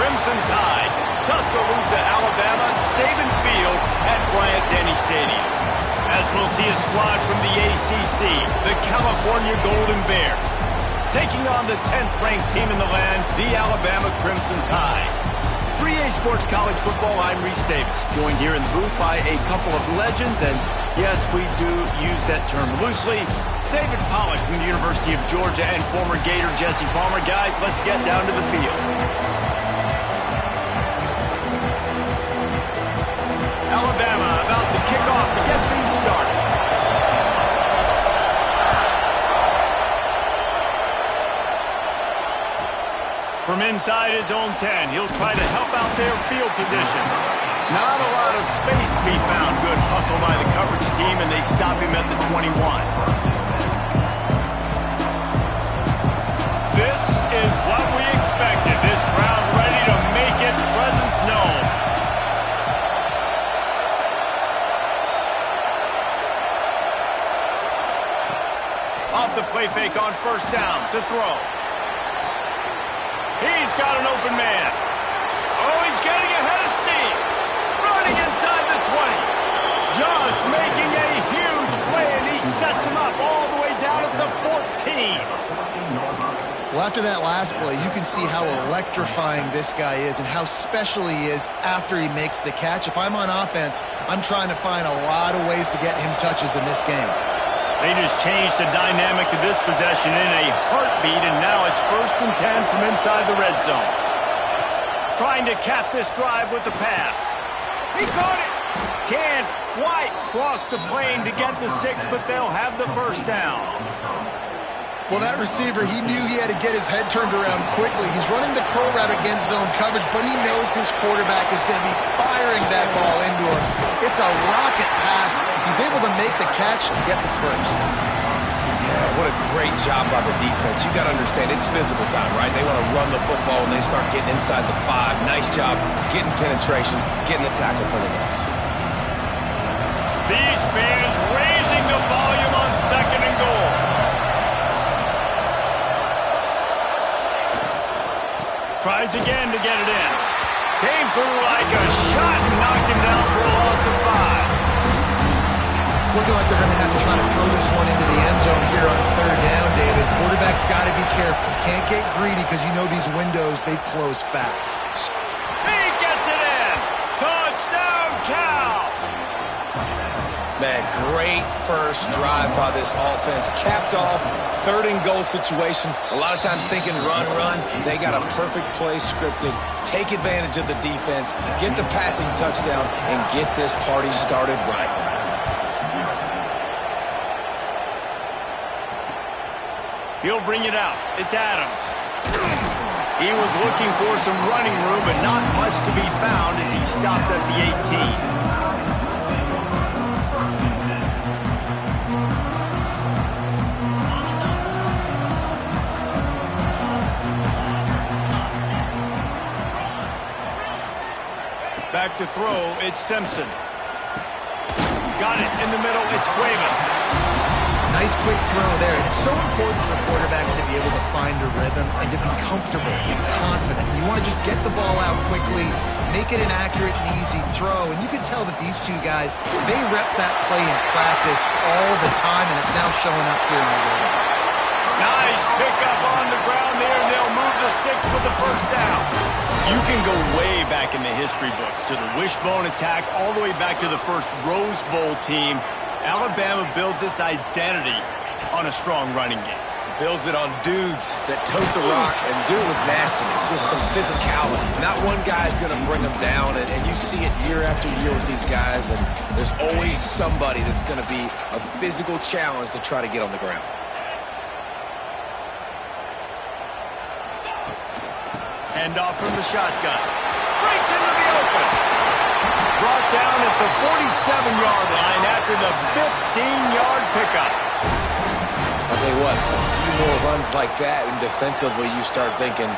Crimson Tide, Tuscaloosa, Alabama, Saban Field at Bryant-Denny Stadium. As we'll see a squad from the ACC, the California Golden Bears, taking on the 10th-ranked team in the land, the Alabama Crimson Tide. 3A Sports College Football, I'm Reese Davis, joined here in the booth by a couple of legends, and yes, we do use that term loosely. David Pollack from the University of Georgia and former Gator Jesse Palmer. Guys, let's get down to the field. Alabama about to kick off to get things started. From inside his own 10, he'll try to help out their field position. Not a lot of space to be found. Good hustle by the coverage team, and they stop him at the 21. This is what we expected. This crowd ready to make its presence known. Off the play fake on first down to throw. He's got an open man. Oh, he's getting ahead of steam. Running inside the 20. Just making a huge play, and he sets him up all the way down at the 14. Well, after that last play, you can see how electrifying this guy is and how special he is after he makes the catch. If I'm on offense, I'm trying to find a lot of ways to get him touches in this game. They just changed the dynamic of this possession in a heartbeat, and now it's 1st and 10 from inside the red zone. Trying to cap this drive with the pass. He caught it. Can't quite cross the plane to get the 6, but they'll have the first down. Well, that receiver, he knew he had to get his head turned around quickly. He's running the curl route against zone coverage, but he knows his quarterback is going to be firing that ball into him. It's a rocket pass. He's able to make the catch and get the first. Yeah, what a great job by the defense. You got to understand, it's physical time, right? They want to run the football and they start getting inside the 5. Nice job getting penetration, getting the tackle for the loss. These fans raising the volume on 2nd and goal. Tries again to get it in. Came through like a shot and knocked him down for a loss of 5. It's looking like they're going to have to try to throw this one into the end zone here on 3rd down, David. Quarterback's got to be careful. Can't get greedy because you know these windows, they close fast. He gets it in. Touchdown, Cal. Man, great first drive by this offense. Capped off, 3rd and goal situation. A lot of times thinking run, run. They got a perfect play scripted. Take advantage of the defense, get the passing touchdown, and get this party started right. He'll bring it out. It's Adams. He was looking for some running room, but not much to be found as he stopped at the 18. Back to throw, it's Simpson. Got it in the middle, it's Cuevas. Nice quick throw there. And it's so important for quarterbacks to be able to find a rhythm and to be comfortable and confident. You want to just get the ball out quickly, make it an accurate and easy throw. And you can tell that these two guys, they rep that play in practice all the time, and it's now showing up here in the game. Nice pickup on the ground there, and they'll move the sticks for the first down. You can go way back in the history books to the wishbone attack, all the way back to the first Rose Bowl team. Alabama builds its identity on a strong running game. Builds it on dudes that tote the rock and do it with nastiness, with some physicality. Not one guy's going to bring them down, and you see it year after year with these guys, and there's always somebody that's going to be a physical challenge to try to get on the ground. Handoff from the shotgun. Breaks into the open. Brought down at the 47-yard line after the 15-yard pickup. I'll tell you what, a few more runs like that, and defensively you start thinking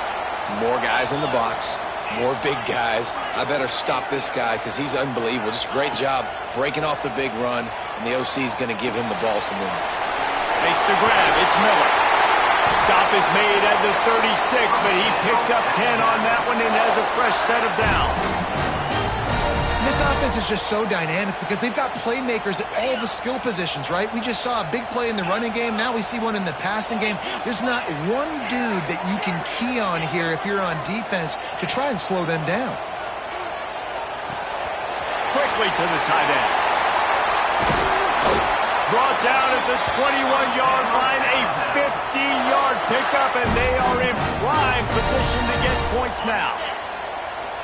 more guys in the box, more big guys. I better stop this guy because he's unbelievable. Just great job breaking off the big run, and the OC is going to give him the ball some more. Makes the grab. It's Miller. Stop is made at the 36, but he picked up 10 on that one and has a fresh set of downs. This offense is just so dynamic because they've got playmakers at all the skill positions, right? We just saw a big play in the running game. Now we see one in the passing game. There's not one dude that you can key on here if you're on defense to try and slow them down. Quickly to the tight end. Brought down at the 21-yard line, a 50-yard pickup, and they are in prime position to get points now.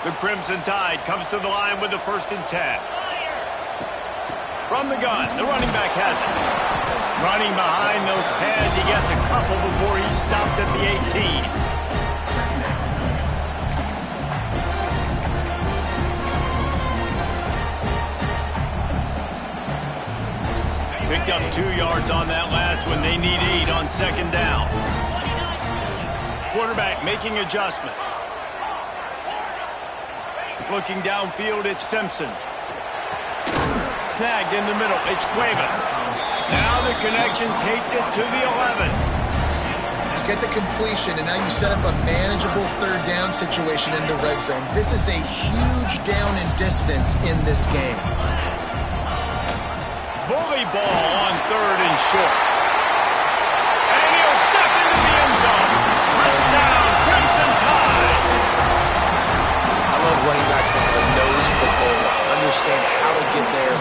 The Crimson Tide comes to the line with the 1st and 10. From the gun, the running back has it. Running behind those pads, he gets a couple before he's stopped at the 18. Picked up 2 yards on that last one. They need 8 on 2nd down. Quarterback making adjustments. Looking downfield, it's Simpson. Snagged in the middle, it's Cuevas. Now the connection takes it to the 11. You get the completion, and now you set up a manageable 3rd down situation in the red zone. This is a huge down in distance in this game. Bully ball on 3rd and short. And he'll step into the end zone. Touchdown, Crimson Tide. I love running backs that have a nose for the goal line, understand how to get there,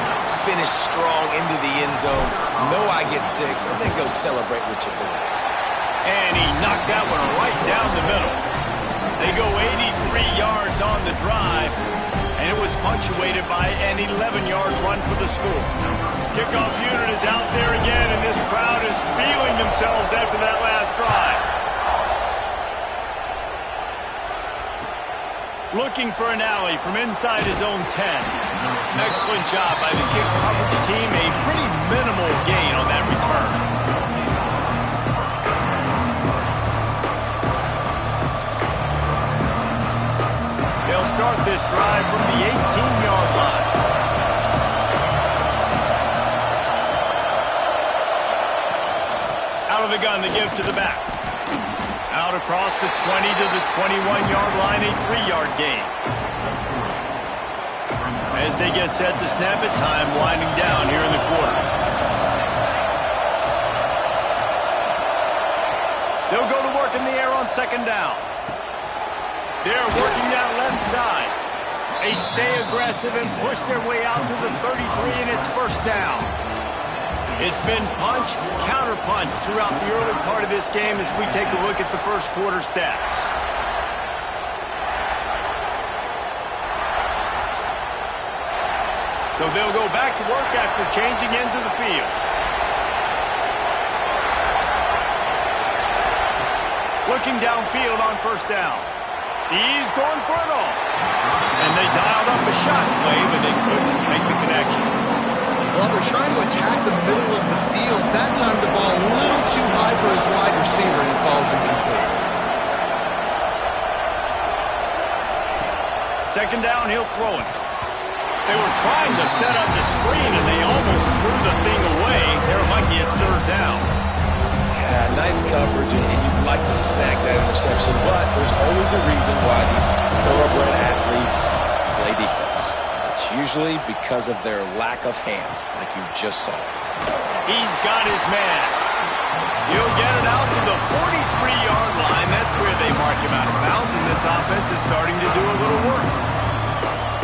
finish strong into the end zone, know I get 6, and then go celebrate with your boys. And he knocked that one right down the middle. They go 83 yards on the drive, and it was punctuated by an 11-yard run for the score. Kickoff unit is out there again, and this crowd is feeling themselves after that last drive. Looking for an alley from inside his own 10. Excellent job by the kick coverage team. A pretty minimal gain on that return. They'll start this drive from the 18-yard line. Out of the gun to give to the back. Out across the 20 to the 21-yard line, a 3-yard gain. As they get set to snap it, time winding down here in the quarter. They'll go to work in the air on 2nd down. They're working that left side. They stay aggressive and push their way out to the 33, and it's 1st down. It's been punch, counter-punch throughout the early part of this game as we take a look at the 1st quarter stats. So they'll go back to work after changing into the field. Looking downfield on 1st down. He's going for it all. And they dialed up a shot play, but they couldn't make the connection. Well, they're trying to attack the middle of the field. That time the ball a little too high for his wide receiver, and it falls incomplete. 2nd down, he'll throw it. They were trying to set up the screen, and they almost threw the thing away. They're lucky it's 3rd down. Yeah, nice coverage, and you'd like to snag that interception, but there's always a reason why these thoroughbred athletes play defense. It's usually because of their lack of hands, like you just saw. He's got his man. He'll get it out to the 43-yard line. That's where they mark him out of bounds, and this offense is starting to do a little work.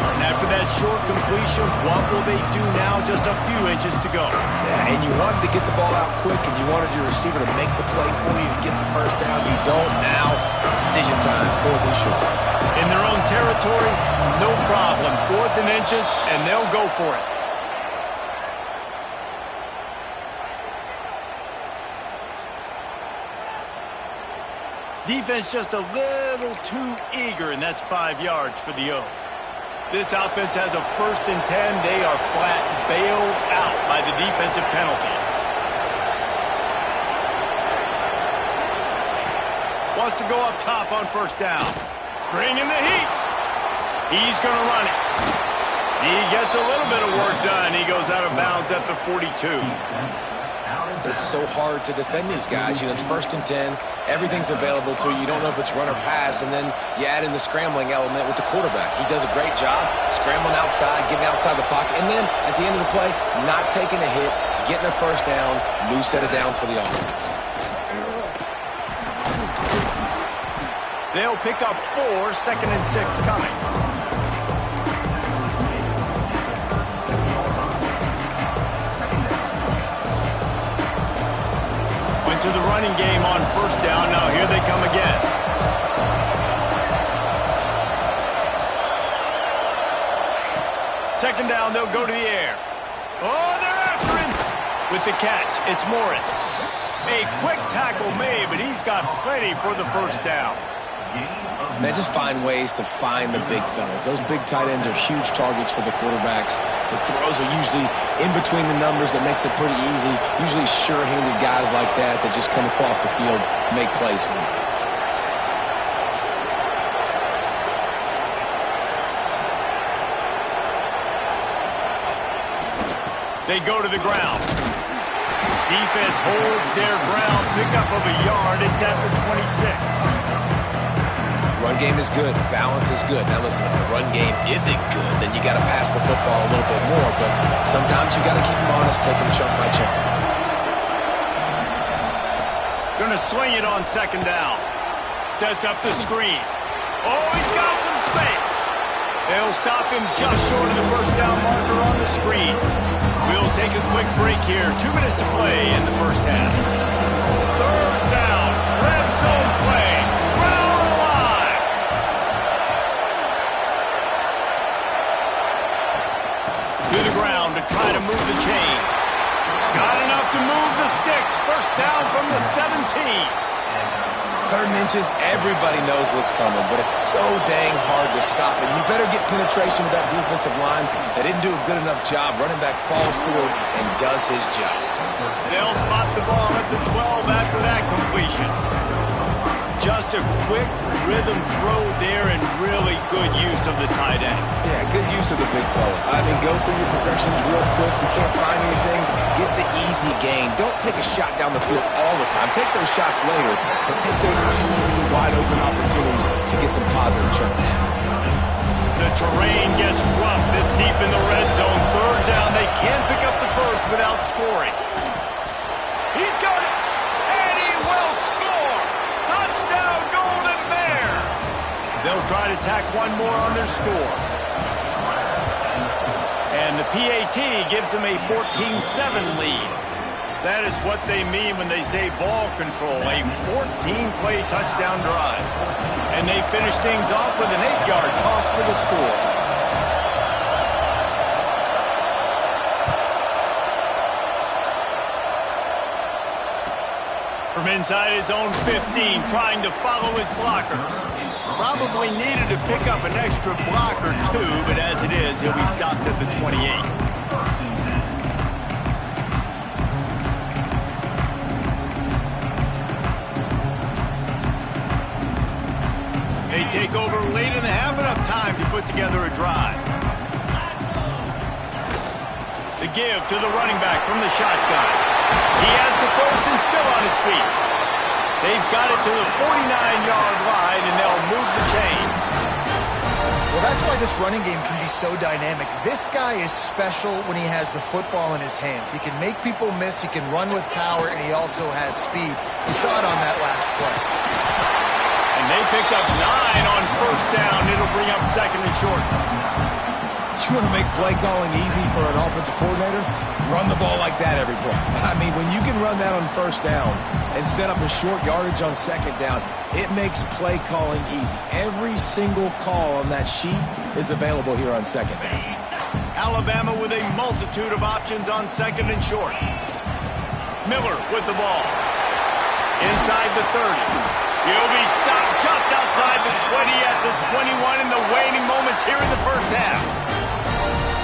And after that short completion, what will they do now? Just a few inches to go. Yeah, and you wanted to get the ball out quick, and you wanted your receiver to make the play for you and get the 1st down. You don't now. Decision time, 4th and short. In their own territory, no problem. 4th and inches, and they'll go for it. Defense just a little too eager, and that's 5 yards for the O. This offense has a 1st and 10. They are flat bailed out by the defensive penalty. Wants to go up top on 1st down. Bringing the heat. He's going to run it. He gets a little bit of work done. He goes out of bounds at the 42. it's so hard to defend these guys. You know, it's 1st and 10. Everything's available to you. You don't know if it's run or pass, and then you add in the scrambling element with the quarterback. He does a great job scrambling outside, getting outside the pocket, and then at the end of the play, not taking a hit, getting a first down, new set of downs for the offense. They'll pick up 4, 2nd and 6 coming. Went to the running game on 1st down. Now here they come again. Second down, they'll go to the air. Oh, they're after him. With the catch, it's Morris. A quick tackle made, but he's got plenty for the first down. Man, just find ways to find the big fellas. Those big tight ends are huge targets for the quarterbacks. The throws are usually in between the numbers. That makes it pretty easy. Usually sure-handed guys like that just come across the field, make plays for you. They go to the ground. Defense holds their ground. Pickup of a yard. It's at the 26. Run game is good. Balance is good. Now listen, if the run game isn't good, then you got to pass the football a little bit more. But sometimes you got to keep them honest, take them chunk by chunk. Going to swing it on 2nd down. Sets up the screen. Oh, he's got some space. They'll stop him just short of the first down marker on the screen. We'll take a quick break here. 2 minutes to play in the first half. 3rd down. Red zone play. Brown alive. To the ground to try to move the chains. Got enough to move the sticks. First down from the 17. 3rd and inches, everybody knows what's coming, but it's so dang hard to stop it. You better get penetration with that defensive line. They didn't do a good enough job. Running back falls forward and does his job. They'll spot the ball at the 12 after that completion. Just a quick rhythm throw there and really good use of the tight end. Yeah, good use of the big fella. I mean, go through your progressions real quick. You can't find anything, get the easy gain. Don't take a shot down the field all the time. Take those shots later, but take those easy, wide-open opportunities to get some positive chunks. The terrain gets rough this deep in the red zone. 3rd down, they can't pick up the first without scoring. He's got it, and he will score. Touchdown, Golden Bears. They'll try to tack one more on their score. And the PAT gives them a 14-7 lead. That is what they mean when they say ball control, a 14-play touchdown drive. And they finish things off with an 8-yard toss for the score. From inside his own 15, trying to follow his blockers. Probably needed to pick up an extra block or 2, but as it is, he'll be stopped at the 28. They take over late in the half, enough time to put together a drive. The give to the running back from the shotgun. He has the first and still on his feet. They've got it to the 49-yard line, and they'll move the chains. Well, that's why this running game can be so dynamic. This guy is special when he has the football in his hands. He can make people miss, he can run with power, and he also has speed. You saw it on that last play. And they picked up 9 on first down. It'll bring up 2nd and short. You want to make play calling easy for an offensive coordinator? Run the ball like that every play. I mean, when you can run that on first down and set up a short yardage on 2nd down, it makes play calling easy. Every single call on that sheet is available here on 2nd down. Alabama with a multitude of options on 2nd and short. Miller with the ball. Inside the 30. He'll be stopped just outside the 20 at the 21 in the waning moments here in the first half.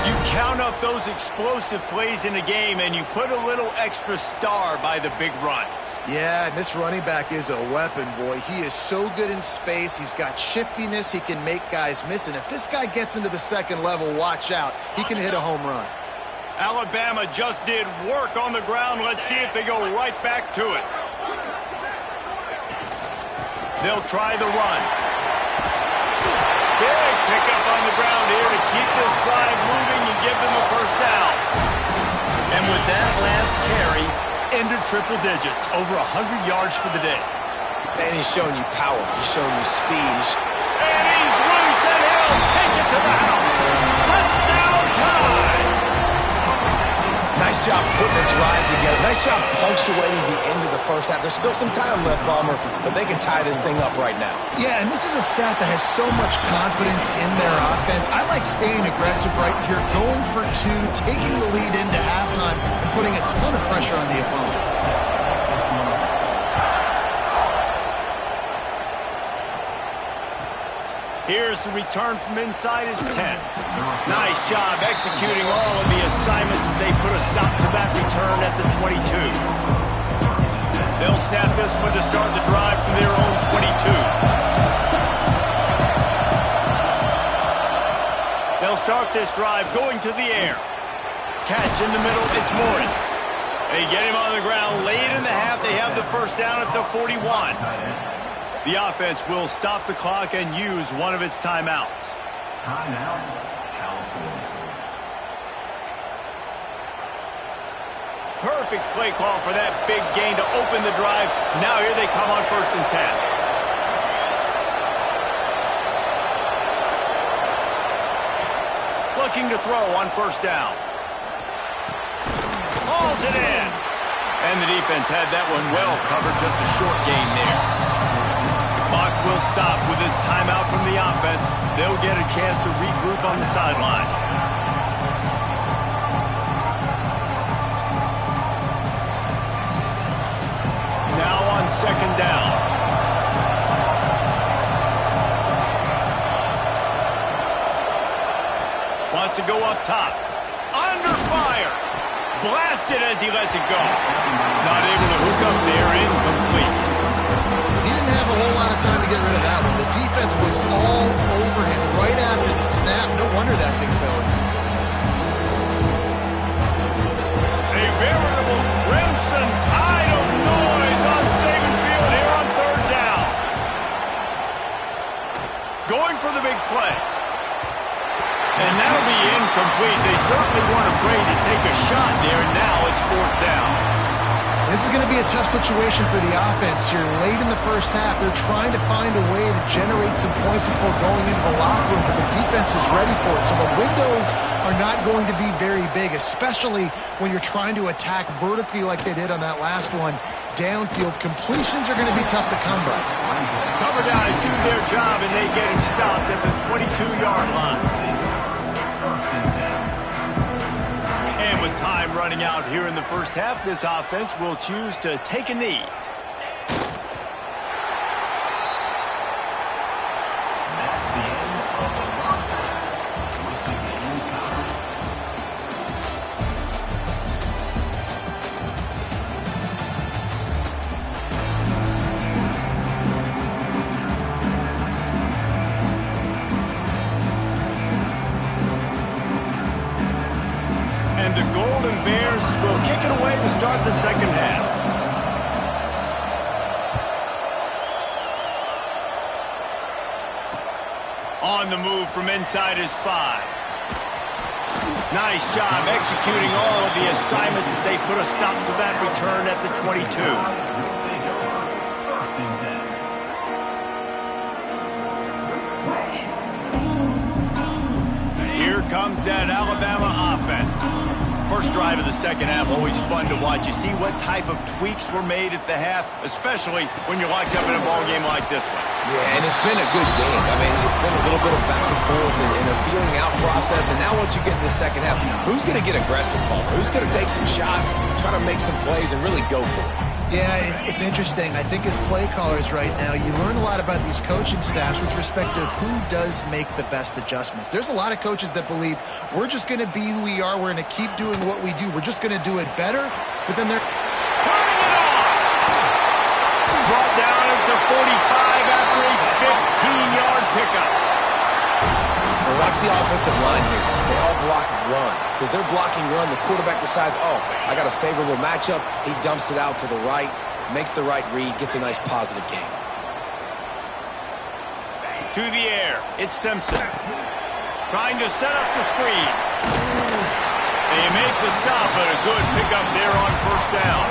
You count up those explosive plays in a game, and you put a little extra star by the big runs. Yeah, and this running back is a weapon, boy. He is so good in space. He's got shiftiness. He can make guys miss. And if this guy gets into the 2nd level, watch out. He can hit a home run. Alabama just did work on the ground. Let's see if they go right back to it. They'll try the run. Big pickup on the ground here to keep this drive moving and give them a first down. And with that last carry, ended triple digits, over 100 yards for the day. And he's showing you power. He's showing you speed. And he's loose, and he'll take it to the house. Touchdown time! Nice job putting the drive together. Nice job punctuating the end of the first half. There's still some time left, Palmer, but they can tie this thing up right now. Yeah, and this is a stat that has so much confidence in their offense. I like staying aggressive right here, going for two, taking the lead into halftime, and putting a ton of pressure on the opponent. Here's the return from inside his 10. Nice job executing all of the assignments as they put a stop to that return at the 22. They'll snap this one to start the drive from their own 22. They'll start this drive going to the air. Catch in the middle, it's Morris. They get him on the ground late in the half. They have the first down at the 41. The offense will stop the clock and use one of its timeouts. Timeout, California. Perfect play call for that big gain to open the drive. Now here they come on 1st and 10. Looking to throw on 1st down. Hauls it in. And the defense had that one well covered, just a short gain there. Clock will stop with this timeout from the offense. They'll get a chance to regroup on the sideline. Now on 2nd down. Wants to go up top. Under fire. Blasted as he lets it go. Not able to hook up there. Incomplete. He didn't have a whole lot of time to get rid of that one. The defense was all over him right after the snap. No wonder that thing fell. A veritable crimson tide of noise on Saban Field here on 3rd down. Going for the big play. And that'll be incomplete. They certainly weren't afraid to take a shot there, and now it's 4th down. This is going to be a tough situation for the offense here. Late in the first half, they're trying to find a way to generate some points before going into the locker room, but the defense is ready for it. So the windows are not going to be very big, especially when you're trying to attack vertically like they did on that last one. Downfield completions are going to be tough to come by. Cover guys do their job, and they get him stopped at the 22-yard line. And with time running out here in the first half, this offense will choose to take a knee. That's the end of the broadcast. With the game time. And the Golden Bears will kick it away to start the second half. On the move from inside his 5. Nice job executing all of the assignments as they put a stop to that return at the 22. First and 10. Here comes that Alabama offense. First drive of the second half, always fun to watch. You see what type of tweaks were made at the half, especially when you're locked up in a ball game like this one. Yeah, and it's been a good game. I mean, it's been a little bit of back and forth and a feeling out process. And now once you get in the second half, who's going to get aggressive, Paul? Who's going to take some shots, try to make some plays, and really go for it? Yeah, it's interesting. I think as play callers right now, you learn a lot about these coaching staffs with respect to who does make the best adjustments. There's a lot of coaches that believe we're just going to be who we are. We're going to keep doing what we do. We're just going to do it better. But then they're turning it on. Brought down at the 45 after a 15-yard pickup. And watch the offensive line here. They all block run. Because they're blocking run, the quarterback decides, oh, I got a favorable matchup. He dumps it out to the right, makes the right read, gets a nice positive gain. To the air, it's Simpson. Trying to set up the screen. They make the stop, but a good pickup there on first down.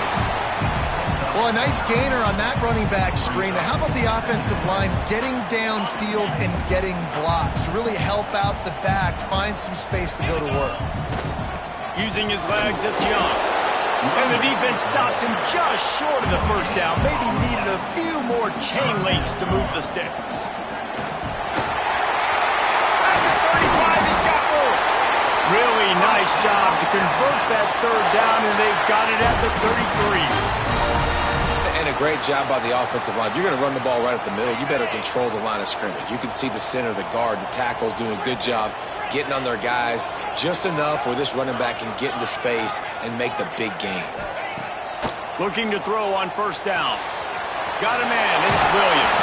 Well, a nice gainer on that running back screen. Now, how about the offensive line getting downfield and getting blocks to really help out the back, find some space to go to work? Using his legs, it's Young. And the defense stops him just short of the first down. Maybe needed a few more chain links to move the sticks. At the 35, he's got room. Really nice job to convert that third down, and they've got it at the 33. And a great job by the offensive line. If you're going to run the ball right at the middle, you better control the line of scrimmage. You can see the center, the guard, the tackles doing a good job getting on their guys just enough where this running back can get into space and make the big gain. Looking to throw on first down. Got a man. It's Williams.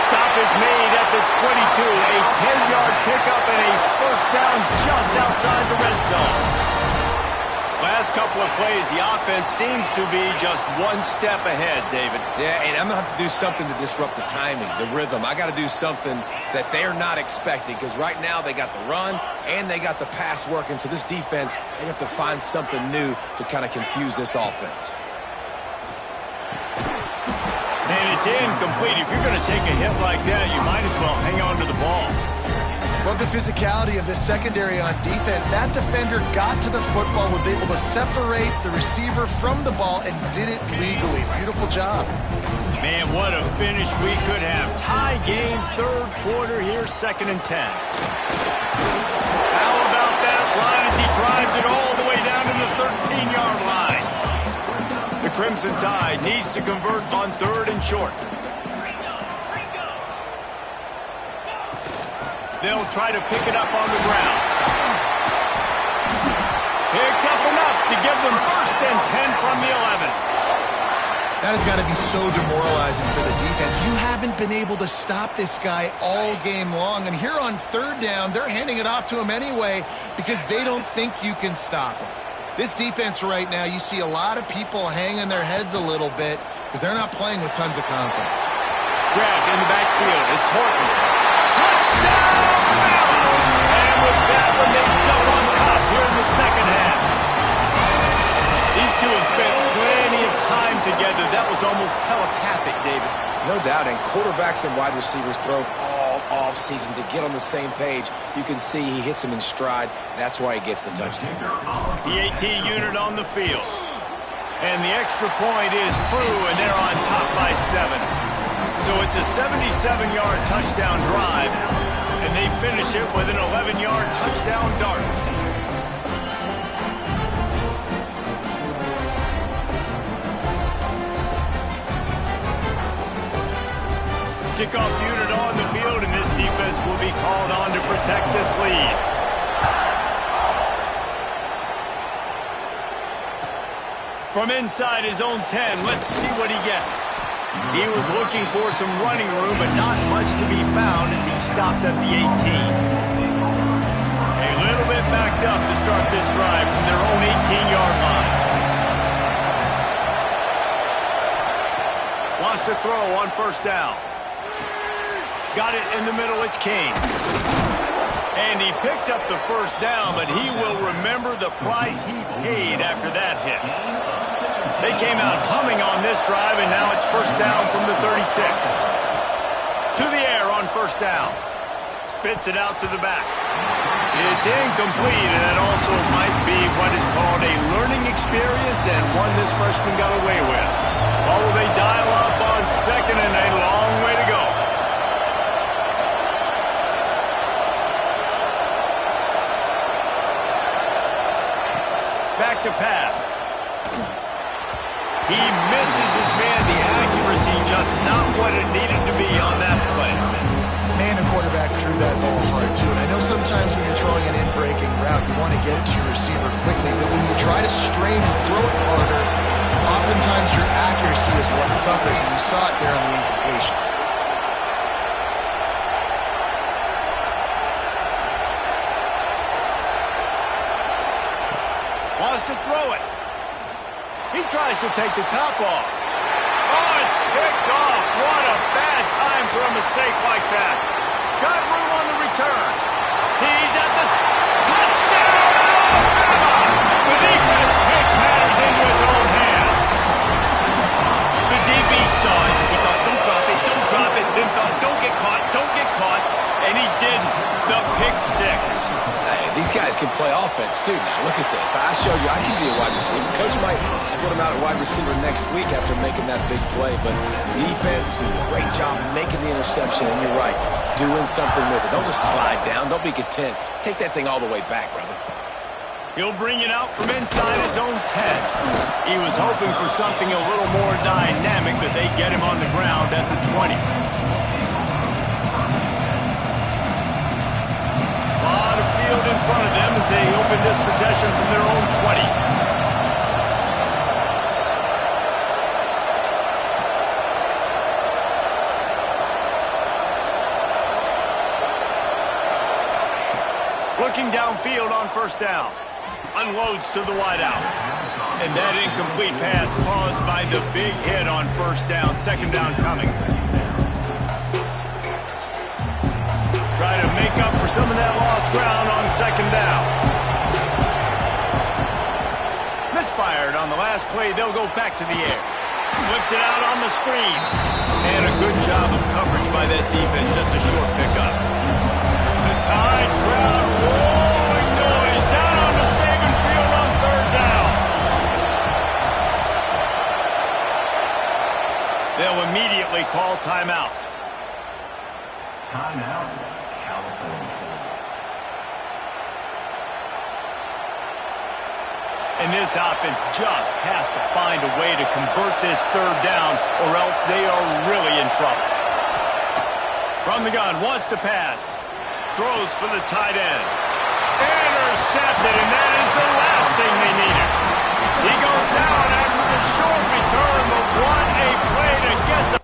Stop is made at the 22. A 10-yard pickup and a first down just outside the red zone. Last couple of plays, the offense seems to be just one step ahead, David. Yeah, and I'm going to have to do something to disrupt the timing, the rhythm. I got to do something that they're not expecting because right now they got the run and they got the pass working. So this defense, they have to find something new to kind of confuse this offense. And it's incomplete. If you're going to take a hit like that, you might as well hang on to the ball. Love the physicality of this secondary on defense. That defender got to the football, was able to separate the receiver from the ball, and did it legally. Beautiful job. Man, what a finish we could have. Tie game, third quarter here, 2nd and 10. How about that run as he drives it all the way down to the 13-yard line? The Crimson Tide needs to convert on 3rd and short. They'll try to pick it up on the ground. Picks up enough to give them 1st and 10 from the 11. That has got to be so demoralizing for the defense. You haven't been able to stop this guy all game long. And here on 3rd down, they're handing it off to him anyway because they don't think you can stop him. This defense right now, you see a lot of people hanging their heads a little bit because they're not playing with tons of confidence. Grabbed in the backfield. It's Horton. Touchdown! And with that one, they jump on top here in the second half. These two have spent plenty of time together. That was almost telepathic, David. No doubt, and quarterbacks and wide receivers throw all offseason to get on the same page. You can see he hits him in stride. That's why he gets the touchdown. The AT unit on the field. And the extra point is true, and they're on top by 7. So it's a 77-yard touchdown drive, and they finish it with an 11-yard touchdown dart. Kickoff unit on the field, and this defense will be called on to protect this lead. From inside his own 10, let's see what he gets. He was looking for some running room, but not much to be found as he stopped at the 18. A little bit backed up to start this drive from their own 18-yard line. Wants to throw on first down. Got it in the middle, it's King. And he picks up the first down, but he will remember the price he paid after that hit. They came out humming on this drive, and now it's first down from the 36. To the air on first down. Spits it out to the back. It's incomplete, and it also might be what is called a learning experience and one this freshman got away with. Or will they dial up on 2nd and a long way to go? Back to pass. He misses his man. The accuracy just not what it needed to be on that play. Man, the quarterback threw that ball hard, too. And I know sometimes when you're throwing an in-breaking route, you want to get it to your receiver quickly. But when you try to strain and throw it harder, oftentimes your accuracy is what suffers. And you saw it there on the incompletion. to throw it. He tries to take the top off. Oh, it's picked off. What a bad time for a mistake like that. Got room on the return. He's at the touchdown, Alabama! The defense takes matters into its own hands. The DB saw it. He thought, don't drop it, don't drop it. Then thought, don't get caught, don't get caught. And he didn't. The pick six. Hey, these guys can play offense, too. Now, look at this. I showed you I can be a wide receiver. Coach might split him out at wide receiver next week after making that big play. But defense, great job making the interception. And you're right, doing something with it. Don't just slide down. Don't be content. Take that thing all the way back, brother. He'll bring it out from inside his own 10. He was hoping for something a little more dynamic, but they get him on the ground at the 20. Lot of field in front of them as they open this possession from their own 20. Looking downfield on first down. Unloads to the wideout. And that incomplete pass caused by the big hit on first down. Second down coming. Try to make up for some of that lost ground on second down. Misfired on the last play. They'll go back to the air. Flips it out on the screen. And a good job of coverage by that defense. Just a short pickup. The Tide crowd roaring noise down on the Saban field on third down. They'll immediately call timeout. Timeout, California. And this offense just has to find a way to convert this third down, or else they are really in trouble. From the gun, wants to pass. Throws for the tight end. Intercepted, and that is the last thing they needed. He goes down after the short return, but what a play to get the...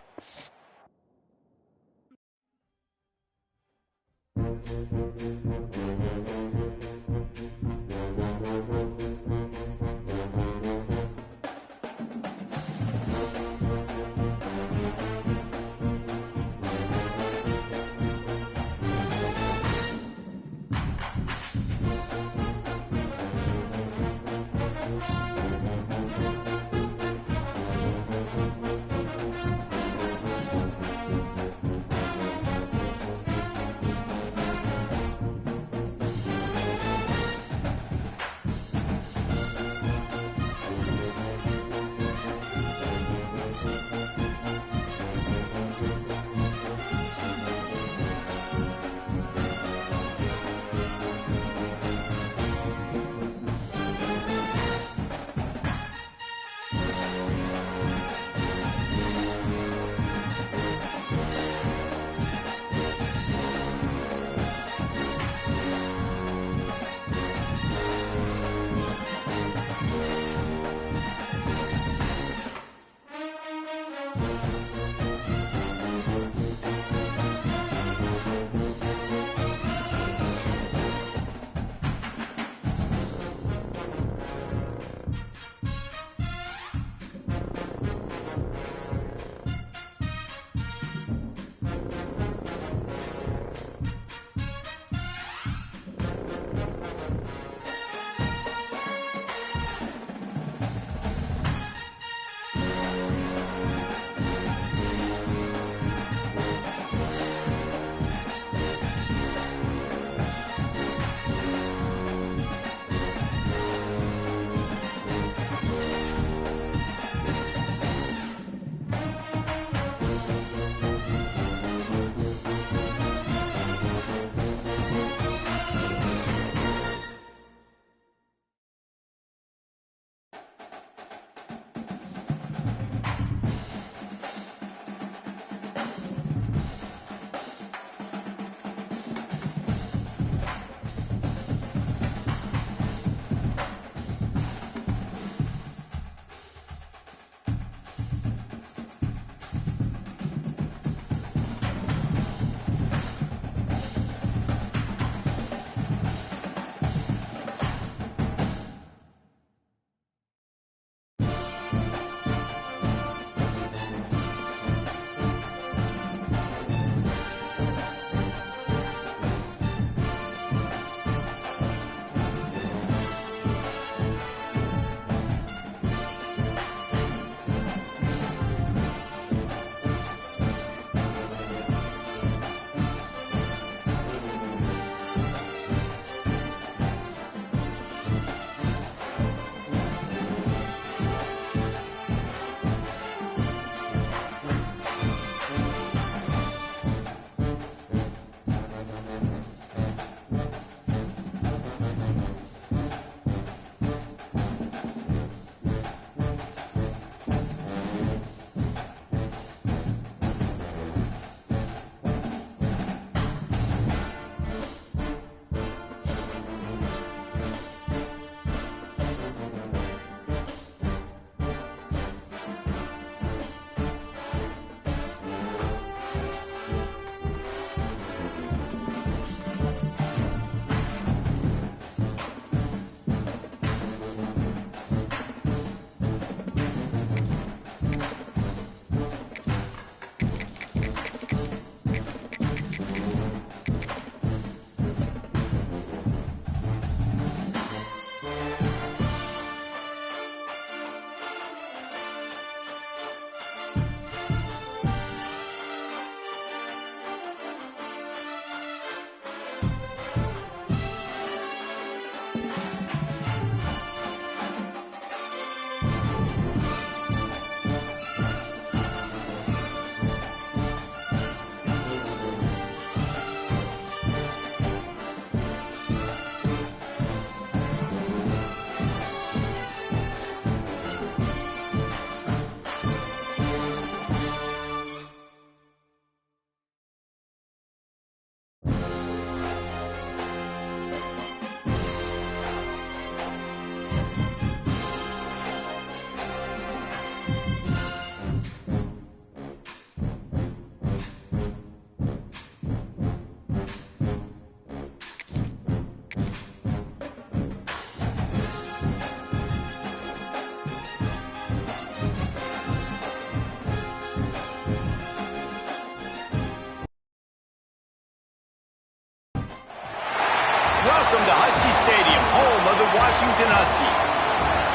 Washington Huskies.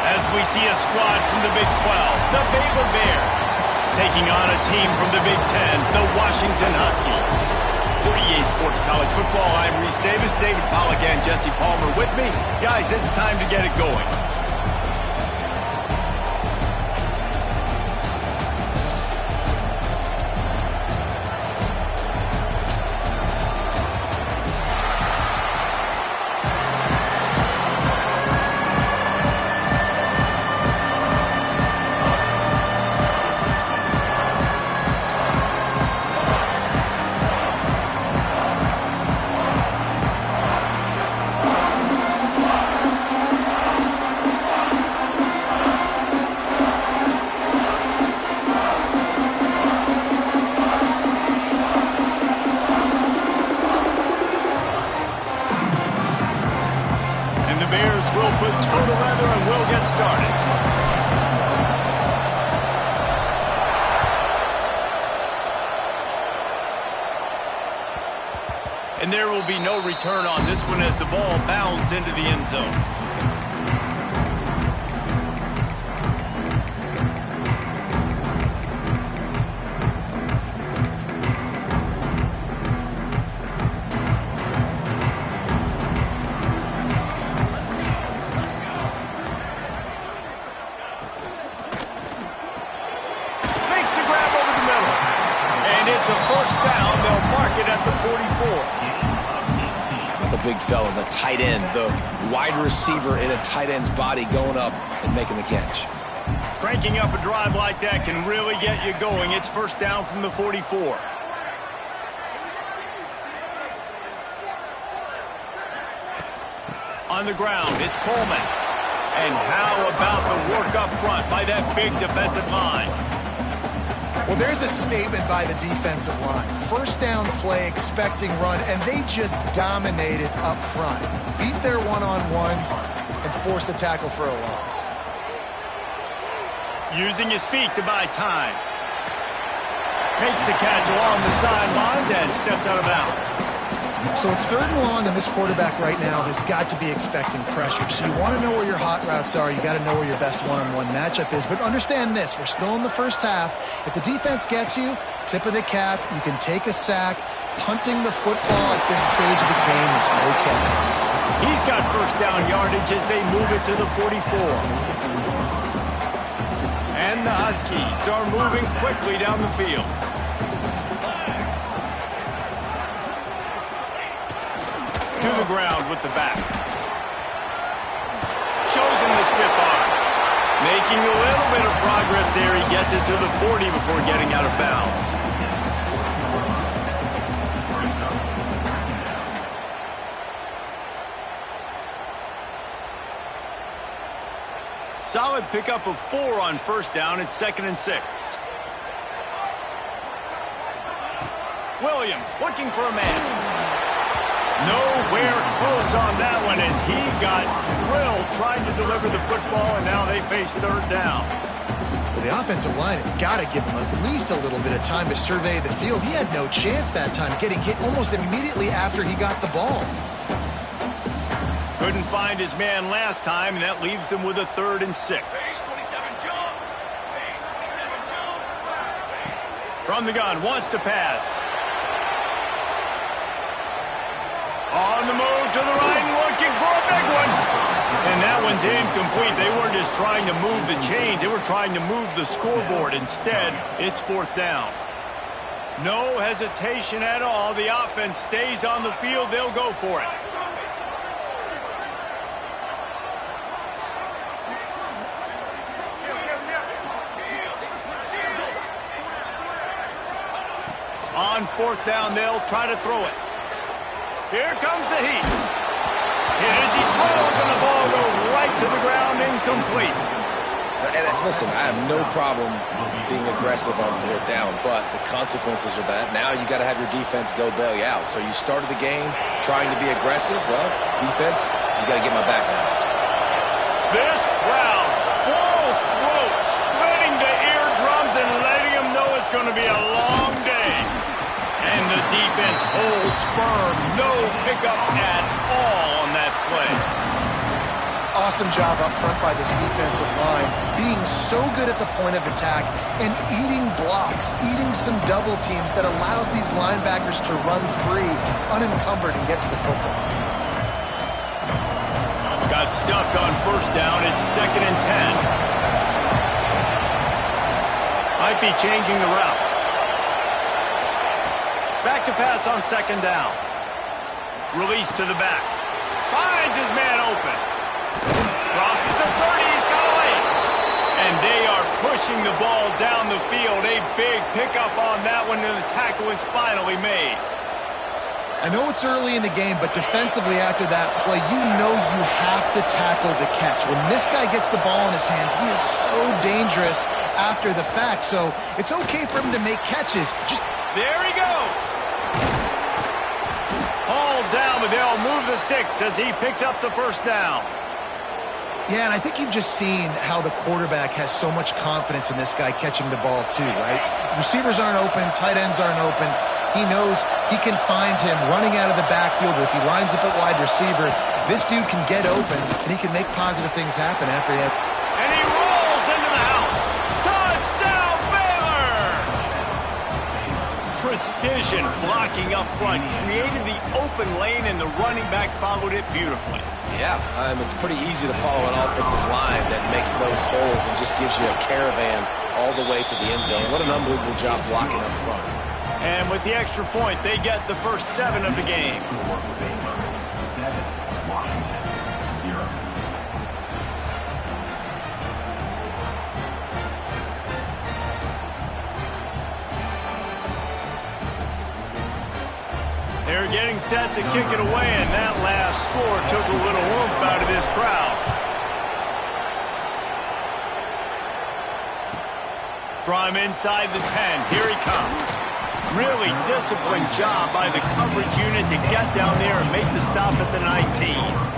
As we see a squad from the Big 12, the Baylor Bears, taking on a team from the Big 10, the Washington Huskies. For EA Sports College Football, I'm Reese Davis, David Pollack, and Jesse Palmer with me. Guys, it's time to get it going. And there will be no return on this one as the ball bounds into the end zone. Makes the grab over the middle. And it's a first down. They'll mark it at the 44. The big fella, the tight end, the wide receiver in a tight end's body going up and making the catch. Cranking up a drive like that can really get you going. It's first down from the 44. On the ground, it's Coleman. And how about the work up front by that big defensive line? Well, there's a statement by the defensive line. First down play, expecting run, and they just dominated up front. Beat their one-on-ones and forced a tackle for a loss. Using his feet to buy time. Makes the catch along the sidelines and steps out of bounds. So it's 3rd and long, and this quarterback right now has got to be expecting pressure. So you want to know where your hot routes are. You got to know where your best one-on-one matchup is. But understand this, we're still in the first half. If the defense gets you, tip of the cap, you can take a sack. Punting the football at this stage of the game is okay. He's got first down yardage as they move it to the 44. And the Huskies are moving quickly down the field. To the ground with the back. Shows him the stiff arm. Making a little bit of progress there. He gets it to the 40 before getting out of bounds. Solid pickup of 4 on first down. It's 2nd and 6. Williams looking for a man. Nowhere close on that one as he got drilled trying to deliver the football, and now they face 3rd down. Well, the offensive line has got to give him at least a little bit of time to survey the field. He had no chance that time, getting hit almost immediately after he got the ball. Couldn't find his man last time, and that leaves him with a 3rd and 6. From the gun, wants to pass. On the move to the right and looking for a big one. And that one's incomplete. They weren't just trying to move the chains. They were trying to move the scoreboard. Instead, it's 4th down. No hesitation at all. The offense stays on the field. They'll go for it. On 4th down, they'll try to throw it. Here comes the heat. Hit as he throws, and the ball goes right to the ground, incomplete. And listen, I have no problem being aggressive on 4th down, but the consequences of that, now you got to have your defense go bail you out. So you started the game trying to be aggressive. Well, defense, you got to get my back now. This crowd, full throat, splitting the eardrums and letting them know it's going to be a long day. And the defense holds firm. No pickup at all on that play. Awesome job up front by this defensive line, being so good at the point of attack and eating blocks, eating some double teams that allows these linebackers to run free, unencumbered, and get to the football. Got stuffed on first down. It's 2nd and 10. Might be changing the route. Back to pass on 2nd down. Release to the back. Finds his man open. Crosses the 30. He's got away. And they are pushing the ball down the field. A big pickup on that one, and the tackle is finally made. I know it's early in the game, but defensively after that play, you know you have to tackle the catch. When this guy gets the ball in his hands, he is so dangerous after the fact. So it's okay for him to make catches. There he goes. Hauled down, but they'll move the sticks as he picks up the first down. Yeah, and I think you've just seen how the quarterback has so much confidence in this guy catching the ball too, right? Receivers aren't open, tight ends aren't open. He knows he can find him running out of the backfield, or if he lines up at wide receiver, this dude can get open, and he can make positive things happen after he has... And he rolls into the house. Touchdown, Baylor! Precision blocking up front, created the open lane, and the running back followed it beautifully. Yeah, it's pretty easy to follow an offensive line that makes those holes and just gives you a caravan all the way to the end zone. What an unbelievable job blocking up front. And with the extra point, they get the first 7 of the game. They're getting set to kick it away, and that last score took a little oomph out of this crowd. From inside the 10, here he comes. Really disciplined job by the coverage unit to get down there and make the stop at the 19.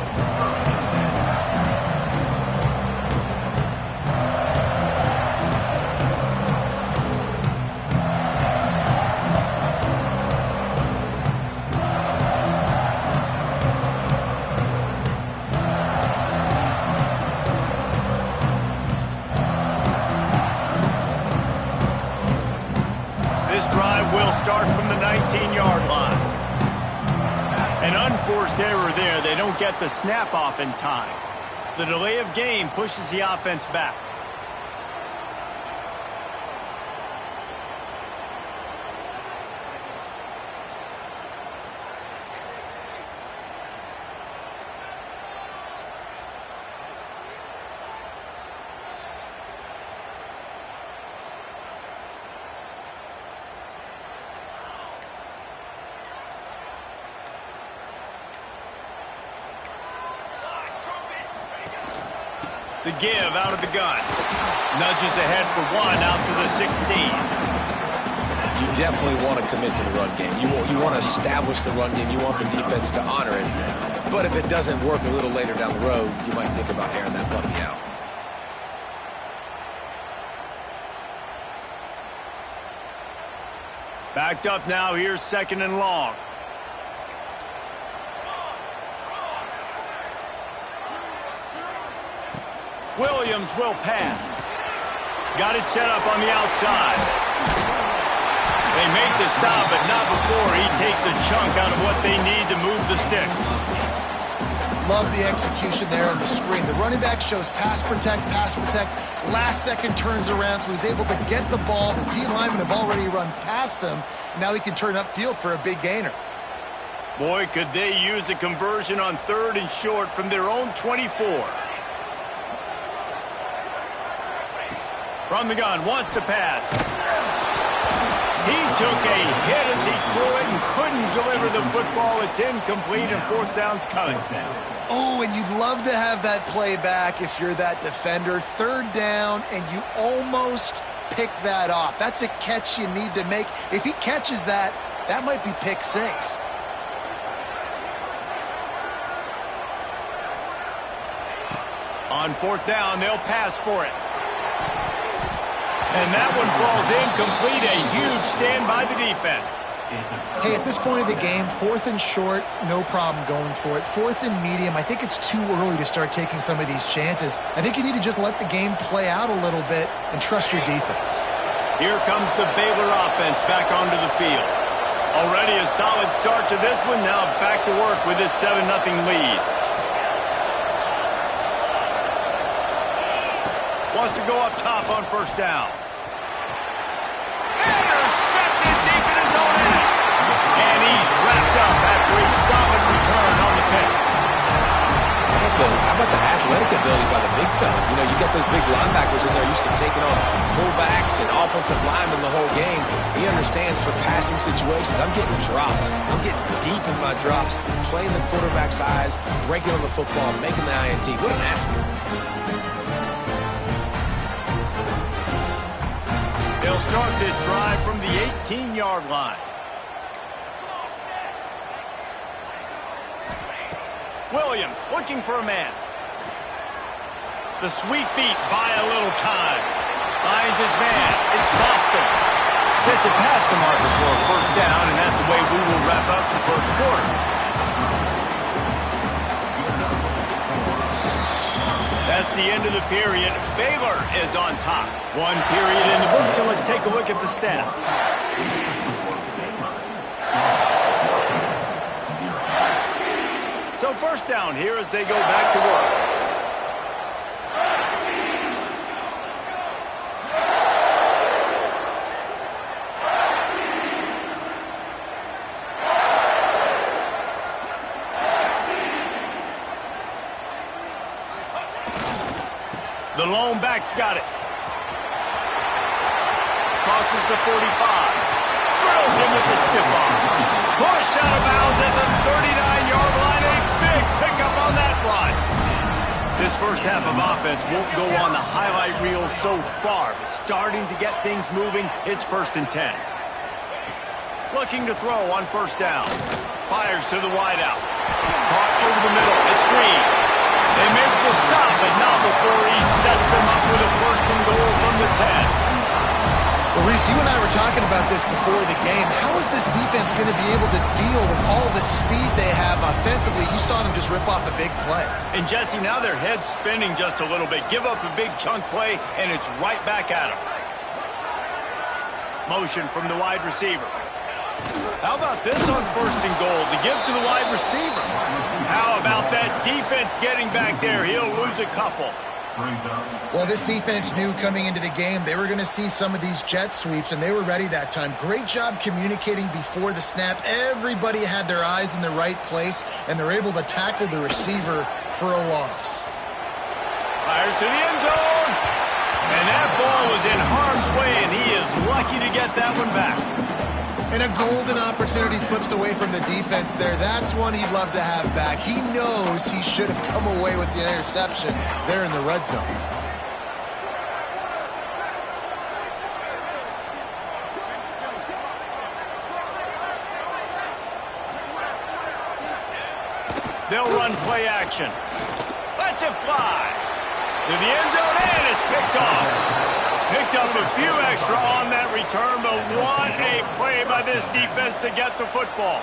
Will start from the 19-yard line. An unforced error there. They don't get the snap off in time. The delay of game pushes the offense back. The give out of the gun. Nudges ahead for 1 out to the 16. You definitely want to commit to the run game. You want to establish the run game. You want the defense to honor it. But if it doesn't work a little later down the road, you might think about airing that puppy out. Backed up now. Here's 2nd and long. Williams will pass. Got it set up on the outside. They make the stop, but not before he takes a chunk out of what they need to move the sticks. Love the execution there on the screen. The running back shows pass protect, last second turns around, so he's able to get the ball. The D linemen have already run past him. Now he can turn upfield for a big gainer. Boy, could they use a conversion on 3rd and short from their own 24. From the gun, wants to pass. He took a hit as he threw it and couldn't deliver the football. It's incomplete, and 4th down's coming. Oh, and you'd love to have that play back if you're that defender. 3rd down, and you almost pick that off. That's a catch you need to make. If he catches that, that might be pick 6. On 4th down, they'll pass for it. And that one falls incomplete. A huge stand by the defense. Hey, at this point of the game, 4th and short, no problem going for it. 4th and medium, I think it's too early to start taking some of these chances. I think you need to just let the game play out a little bit and trust your defense. Here comes the Baylor offense back onto the field. Already a solid start to this one. Now back to work with this 7-0 lead. Wants to go up top on first down. Intercepted deep in his own end. And he's wrapped up after a solid return on the pick. How about the athletic ability by the big fella? You know, you got those big linebackers in there used to taking on fullbacks and offensive linemen the whole game. He understands for passing situations. I'm getting drops. I'm getting deep in my drops, playing the quarterback's eyes, breaking on the football, making the INT. What an athlete. They'll start this drive from the 18-yard line. Williams looking for a man. The sweet feet buy a little time. Finds his man. It's Boston. Gets it past the marker for a first down, and that's the way we will wrap up the first quarter. That's the end of the period. Baylor is on top. 1 period in the books, and let's take a look at the stats. So first down here as they go back to work. The lone back's got it. Crosses the 45. Drills him with the stiff arm. Pushed out of bounds at the 39-yard line. A big pickup on that run. This first half of offense won't go on the highlight reel so far, but starting to get things moving. It's 1st and 10. Looking to throw on first down. Fires to the wideout. Caught over the middle. It's Green. They make the stop, but not before he sets them up with a 1st and goal from the 10. Well, Reese, you and I were talking about this before the game. How is this defense going to be able to deal with all the speed they have offensively? You saw them just rip off a big play. And, Jesse, now their head's spinning just a little bit. Give up a big chunk play, and it's right back at them. Motion from the wide receiver. How about this on 1st and goal? The give to the wide receiver. How about that defense getting back there? He'll lose a couple. Well, this defense knew coming into the game they were going to see some of these jet sweeps, and they were ready that time. Great job communicating before the snap. Everybody had their eyes in the right place, and they're able to tackle the receiver for a loss. Fires to the end zone. And that ball was in harm's way, and he is lucky to get that one back. And a golden opportunity slips away from the defense there. That's one he'd love to have back. He knows he should have come away with the interception there in the red zone. They'll run play action. Lets it fly. To the end zone, and it's picked off. Picked up a few extra on that return, but what a play by this defense to get the football.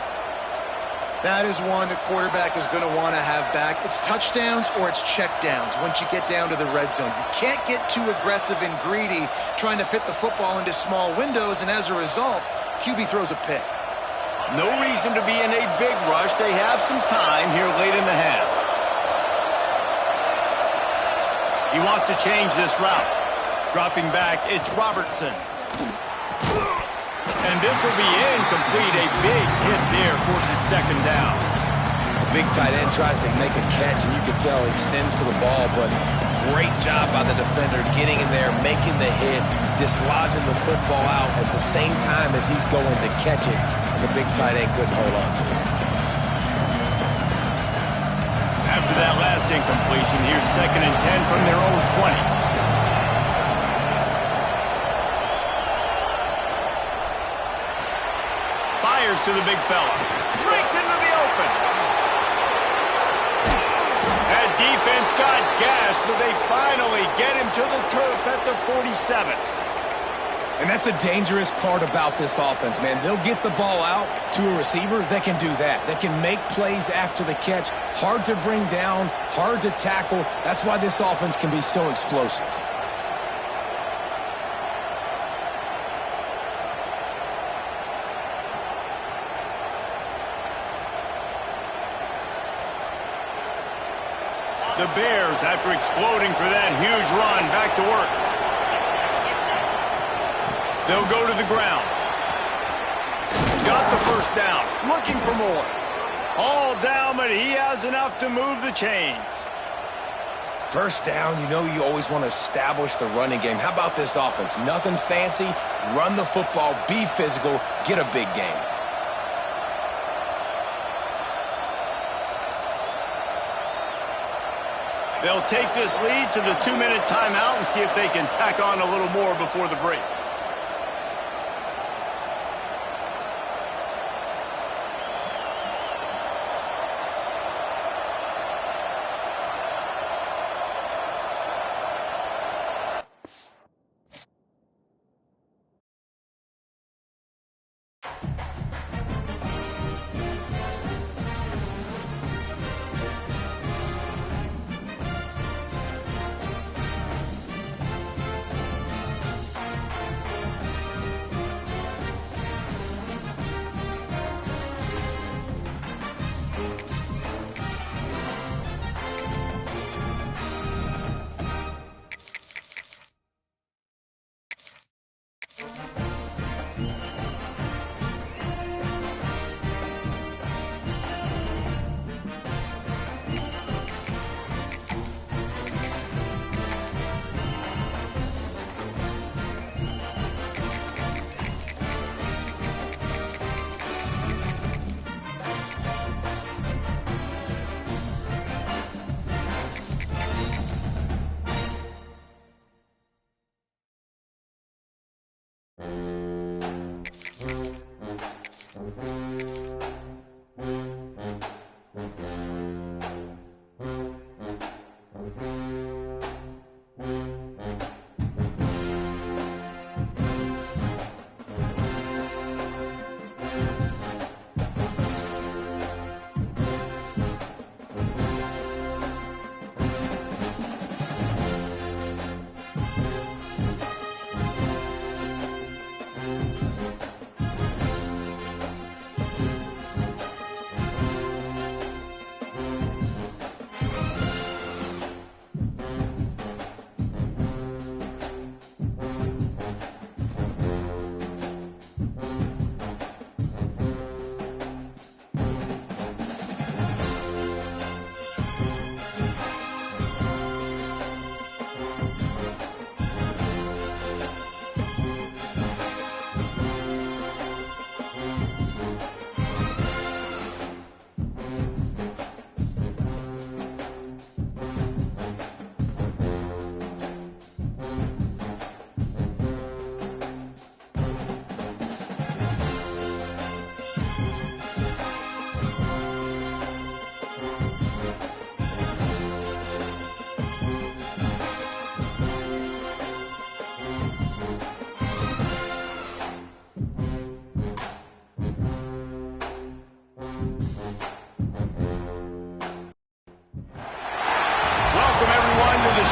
That is one the quarterback is going to want to have back. It's touchdowns or it's checkdowns once you get down to the red zone. You can't get too aggressive and greedy trying to fit the football into small windows, and as a result, QB throws a pick. No reason to be in a big rush. They have some time here late in the half. He wants to change this route. Dropping back, it's Robertson. And this will be incomplete. A big hit there forces 2nd down. The big tight end tries to make a catch, and you can tell he extends for the ball, but great job by the defender getting in there, making the hit, dislodging the football out at the same time as he's going to catch it, and the big tight end couldn't hold on to it. After that last incompletion, here's 2nd and 10 from their own 20. Fires to the big fella. Breaks into the open. That defense got gashed, but they finally get him to the turf at the 47. And that's the dangerous part about this offense, man. They'll get the ball out to a receiver. They can do that. They can make plays after the catch. Hard to bring down, hard to tackle. That's why this offense can be so explosive. The Bears, after exploding for that huge run, back to work. They'll go to the ground. Got the first down. Looking for more. All down, but he has enough to move the chains. First down, you know you always want to establish the running game. How about this offense? Nothing fancy. Run the football, be physical, get a big gain. They'll take this lead to the 2-minute timeout and see if they can tack on a little more before the break.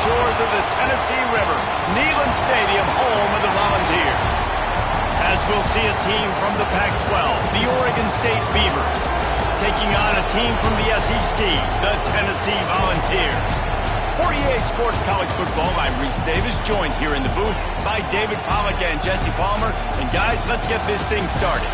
shores of the Tennessee River, Neyland Stadium, home of the Volunteers. As we'll see a team from the Pac-12, the Oregon State Beavers, taking on a team from the SEC, the Tennessee Volunteers. For EA Sports College Football, I'm Reese Davis, joined here in the booth by David Pollack and Jesse Palmer. And guys, let's get this thing started.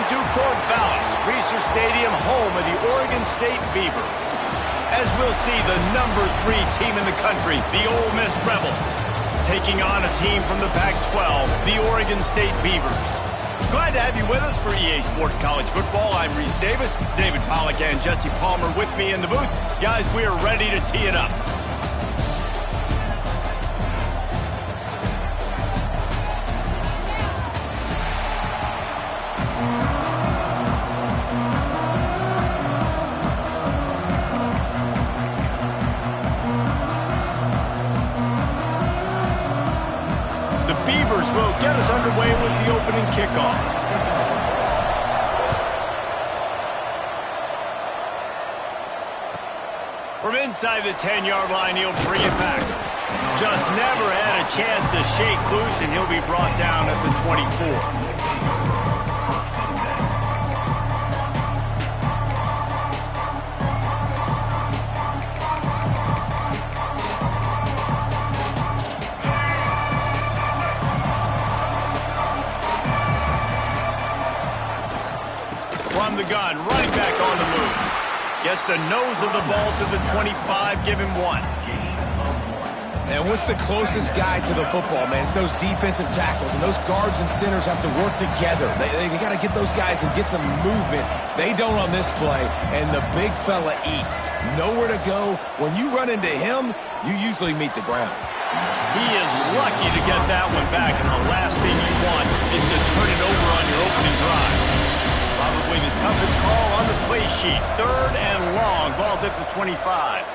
into Corvallis, Reser Stadium, home of the Oregon State Beavers. As we'll see the #3 team in the country, the Ole Miss Rebels, taking on a team from the Pac-12, the Oregon State Beavers. Glad to have you with us for EA Sports College Football. I'm Reese Davis, David Pollack and Jesse Palmer with me in the booth. Guys, we are ready to tee it up. Will get us underway with the opening kickoff. From inside the 10-yard line, he'll bring it back. Just never had a chance to shake loose, and he'll be brought down at the 24. From the gun, running back on the move. Gets the nose of the ball to the 25, give him 1. And what's the closest guy to the football, man? It's those defensive tackles, and those guards and centers have to work together. They got to get those guys and get some movement. They don't on this play, and the big fella eats. Nowhere to go. When you run into him, you usually meet the ground. He is lucky to get that one back, and the last thing you want is to turn it over on your opening drive. Probably the toughest call on the play sheet. 3rd and long. Ball's at the 25.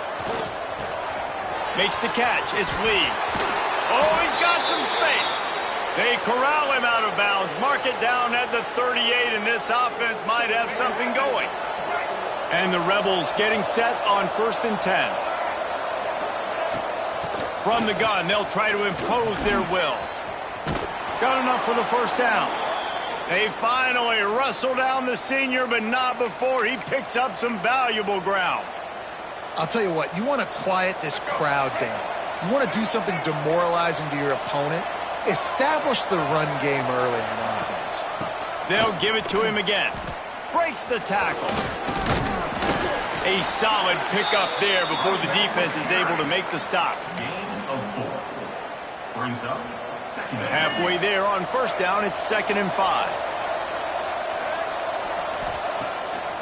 Makes the catch. It's Lee. Oh, he's got some space. They corral him out of bounds. Mark it down at the 38, and this offense might have something going. And the Rebels getting set on 1st and 10. From the gun, they'll try to impose their will. Got enough for the 1st down. They finally wrestle down the senior, but not before he picks up some valuable ground. I'll tell you what, you want to quiet this crowd down. You want to do something demoralizing to your opponent. Establish the run game early on offense. They'll give it to him again. Breaks the tackle. A solid pickup there before the defense is able to make the stop. Gain of 4. Brings up second. Halfway there on 1st down, it's 2nd and 5.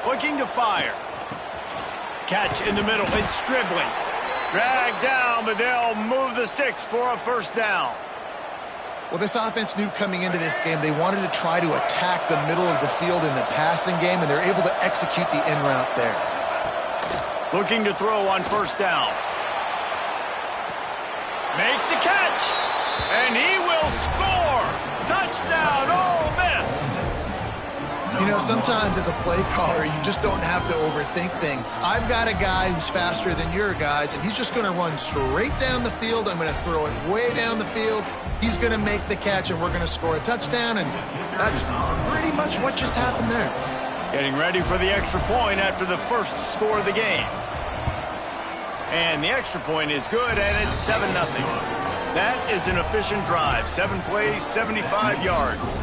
Looking to fire. Catch in the middle, it's Stribling. Dragged down, but they'll move the sticks for a 1st down. Well, this offense knew coming into this game they wanted to try to attack the middle of the field in the passing game, and they're able to execute the in route there. Looking to throw on 1st down. Makes the catch, and he will score. Touchdown, Ole Miss. You know, sometimes as a play caller, you just don't have to overthink things. I've got a guy who's faster than your guys, and he's just going to run straight down the field. I'm going to throw it way down the field. He's going to make the catch, and we're going to score a touchdown, and that's pretty much what just happened there. Getting ready for the extra point after the 1st score of the game. And the extra point is good, and it's 7-0. That is an efficient drive. 7 plays, 75 yards.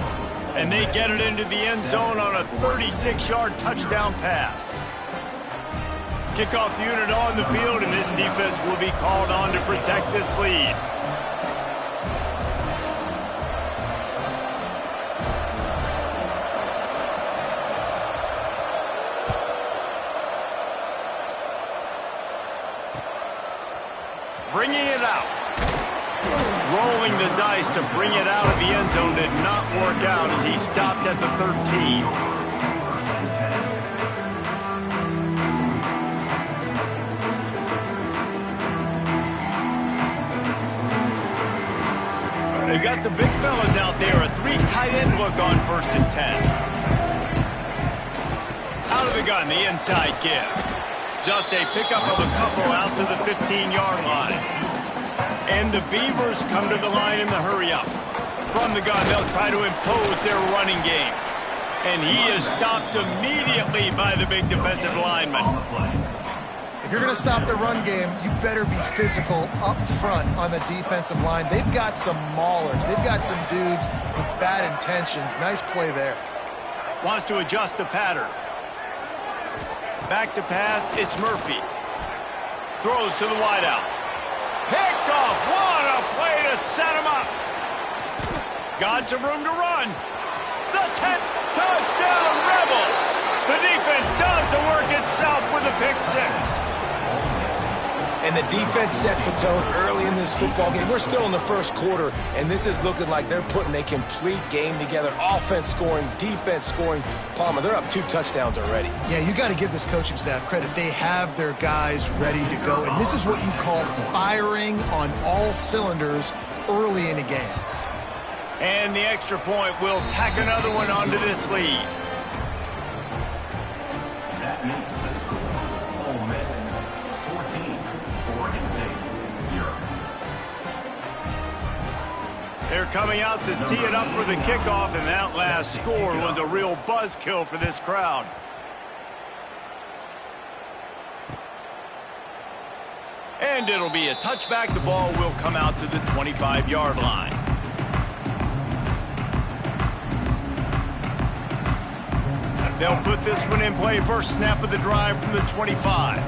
And they get it into the end zone on a 36-yard touchdown pass. Kickoff unit on the field, and this defense will be called on to protect this lead. Bringing it out. Rolling the dice to bring it out of the end zone did not work out as he stopped at the 13. They've got the big fellas out there. A 3 tight end look on 1st and 10. Out of the gun, the inside give. Just a pickup of a couple out to the 15-yard line. And the Beavers come to the line in the hurry-up. From the gun, they'll try to impose their running game. And he is stopped immediately by the big defensive lineman. If you're going to stop the run game, you better be physical up front on the defensive line. They've got some maulers. They've got some dudes with bad intentions. Nice play there. Wants to adjust the pattern. Back to pass, it's Murphy. Throws to the wideout. Picked off. What a play to set him up. Got some room to run. The 10th touchdown Rebels. The defense does the work itself with a pick six. And the defense sets the tone early in this football game. We're still in the first quarter, and this is looking like they're putting a complete game together. Offense scoring, defense scoring. Palmer, they're up 2 touchdowns already. Yeah, you got to give this coaching staff credit. They have their guys ready to go, and this is what you call firing on all cylinders early in a game. And the extra point will tack another one onto this lead. That makes the score Ole Miss 14, Oregon State 0. They're coming out to tee it up for the kickoff, and that last score was a real buzzkill for this crowd. And it'll be a touchback. The ball will come out to the 25-yard line. They'll put this one in play. First snap of the drive from the 25.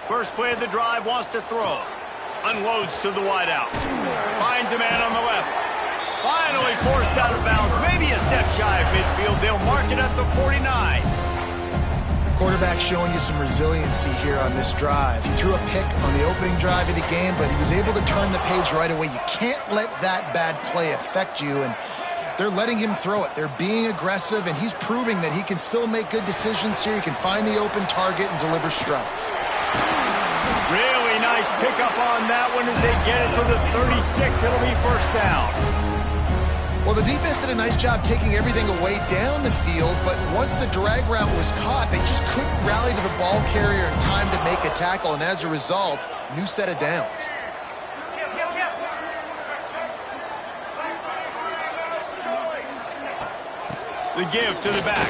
First play of the drive, wants to throw. Unloads to the wideout. Finds a man on the left. Finally forced out of bounds. Maybe a step shy of midfield. They'll mark it at the 49. Quarterback showing you some resiliency here on this drive. He threw a pick on the opening drive of the game, but he was able to turn the page right away. You can't let that bad play affect you, and they're letting him throw it. They're being aggressive, and he's proving that he can still make good decisions here. He can find the open target and deliver strikes. Really nice pickup on that one as they get it to the 36. It'll be first down. Well, the defense did a nice job taking everything away down the field, but once the drag route was caught, they just couldn't rally to the ball carrier in time to make a tackle, and as a result, new set of downs. The give to the back.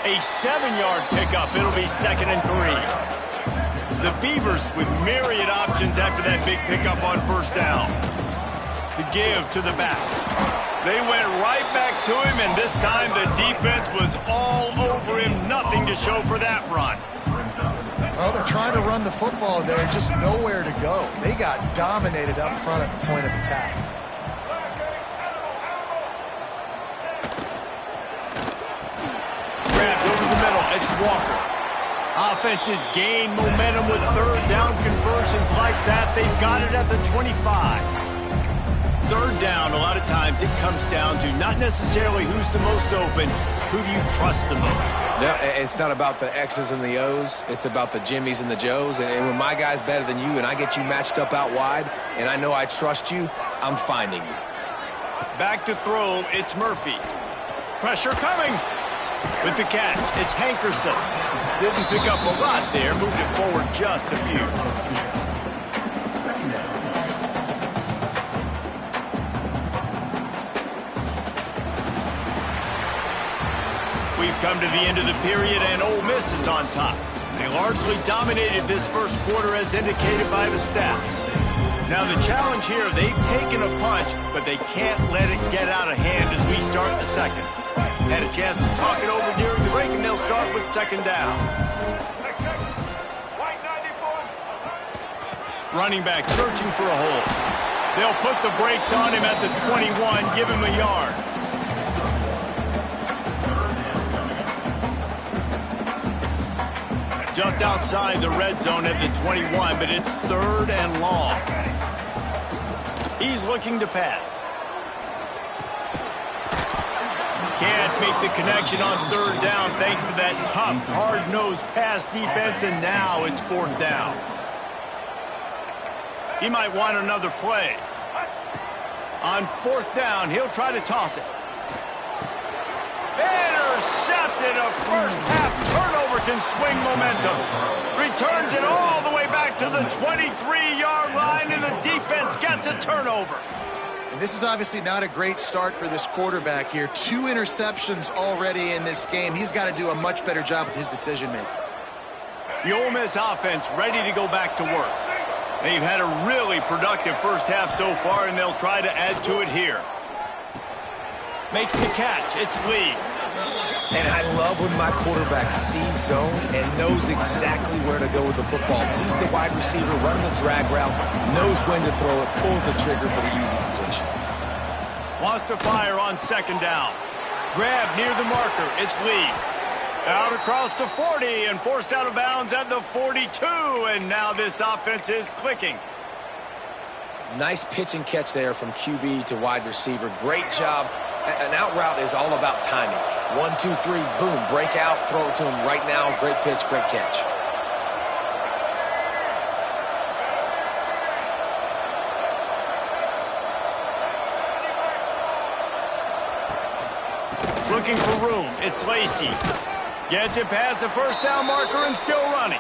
A 7-yard pickup. It'll be 2nd and 3. The Beavers with myriad options after that big pickup on first down. The give to the back. They went right back to him, and this time the defense was all over him. Nothing to show for that run. Well, they're trying to run the football there, just nowhere to go. They got dominated up front at the point of attack. Grabbed over the middle. It's Walker. Offenses gain momentum with third down conversions like that. They've got it at the 25. Third down, a lot of times it comes down to not necessarily who's the most open, who do you trust the most? Yeah, it's not about the X's and the O's. It's about the Jimmies and the Joes. And when my guy's better than you and I get you matched up out wide and I know I trust you, I'm finding you. Back to throw, it's Murphy. Pressure coming. With the catch, it's Hankerson. Didn't pick up a lot there, moved it forward just a few. We've come to the end of the period, and Ole Miss is on top. They largely dominated this first quarter as indicated by the stats. Now the challenge here, they've taken a punch, but they can't let it get out of hand as we start the second. Had a chance to talk it over during the break, and they'll start with second down. Running back searching for a hole. They'll put the brakes on him at the 21, give him a yard. Just outside the red zone at the 21, but it's 3rd and long. He's looking to pass. Can't make the connection on 3rd down thanks to that tough, hard-nosed pass defense, and now it's 4th down. He might want another play. On 4th down, he'll try to toss it. Intercepted. A first-half turnover can swing momentum. Returns it all the way back to the 23-yard line, and the defense gets a turnover. And this is obviously not a great start for this quarterback here. 2 interceptions already in this game. He's got to do a much better job with his decision-making. The Ole Miss offense ready to go back to work. They've had a really productive first half so far, and they'll try to add to it here. Makes the catch. It's Lee. And I love when my quarterback sees zone and knows exactly where to go with the football. Sees the wide receiver running the drag route, knows when to throw it, pulls the trigger for the easy completion. Wants to fire on second down. Grab near the marker. It's Lee. Out across the 40 and forced out of bounds at the 42. And now this offense is clicking. Nice pitch and catch there from QB to wide receiver. Great job. An out route is all about timing. 1, 2, 3, boom, break out, throw it to him right now. Great pitch, great catch. Looking for room. It's Lacy. Gets it past the first down marker and still running.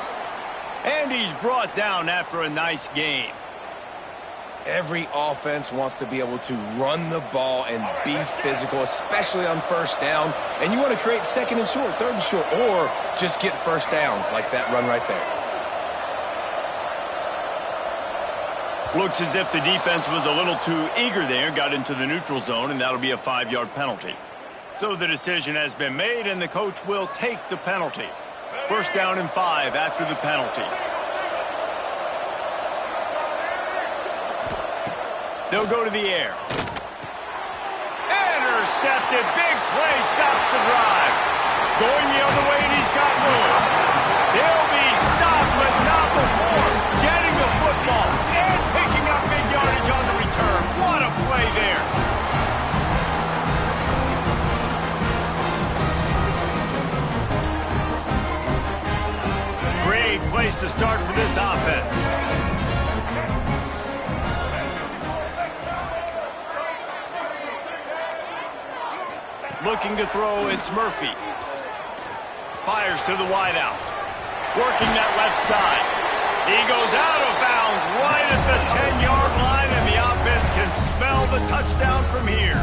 And he's brought down after a nice gain. Every offense wants to be able to run the ball and be physical, especially on first down. And you want to create second and short, third and short, or just get first downs like that run right there. Looks as if the defense was a little too eager there, got into the neutral zone, and that'll be a 5-yard penalty. So the decision has been made, and the coach will take the penalty. First down and 5 after the penalty. They'll go to the air. Intercepted. Big play stops the drive. Going the other way, and he's got room. He'll be stopped, but not before getting the football and picking up big yardage on the return. What a play there. Great place to start for this offense. Looking to throw, it's Murphy. Fires to the wideout. Working that left side. He goes out of bounds right at the 10-yard line, and the offense can smell the touchdown from here.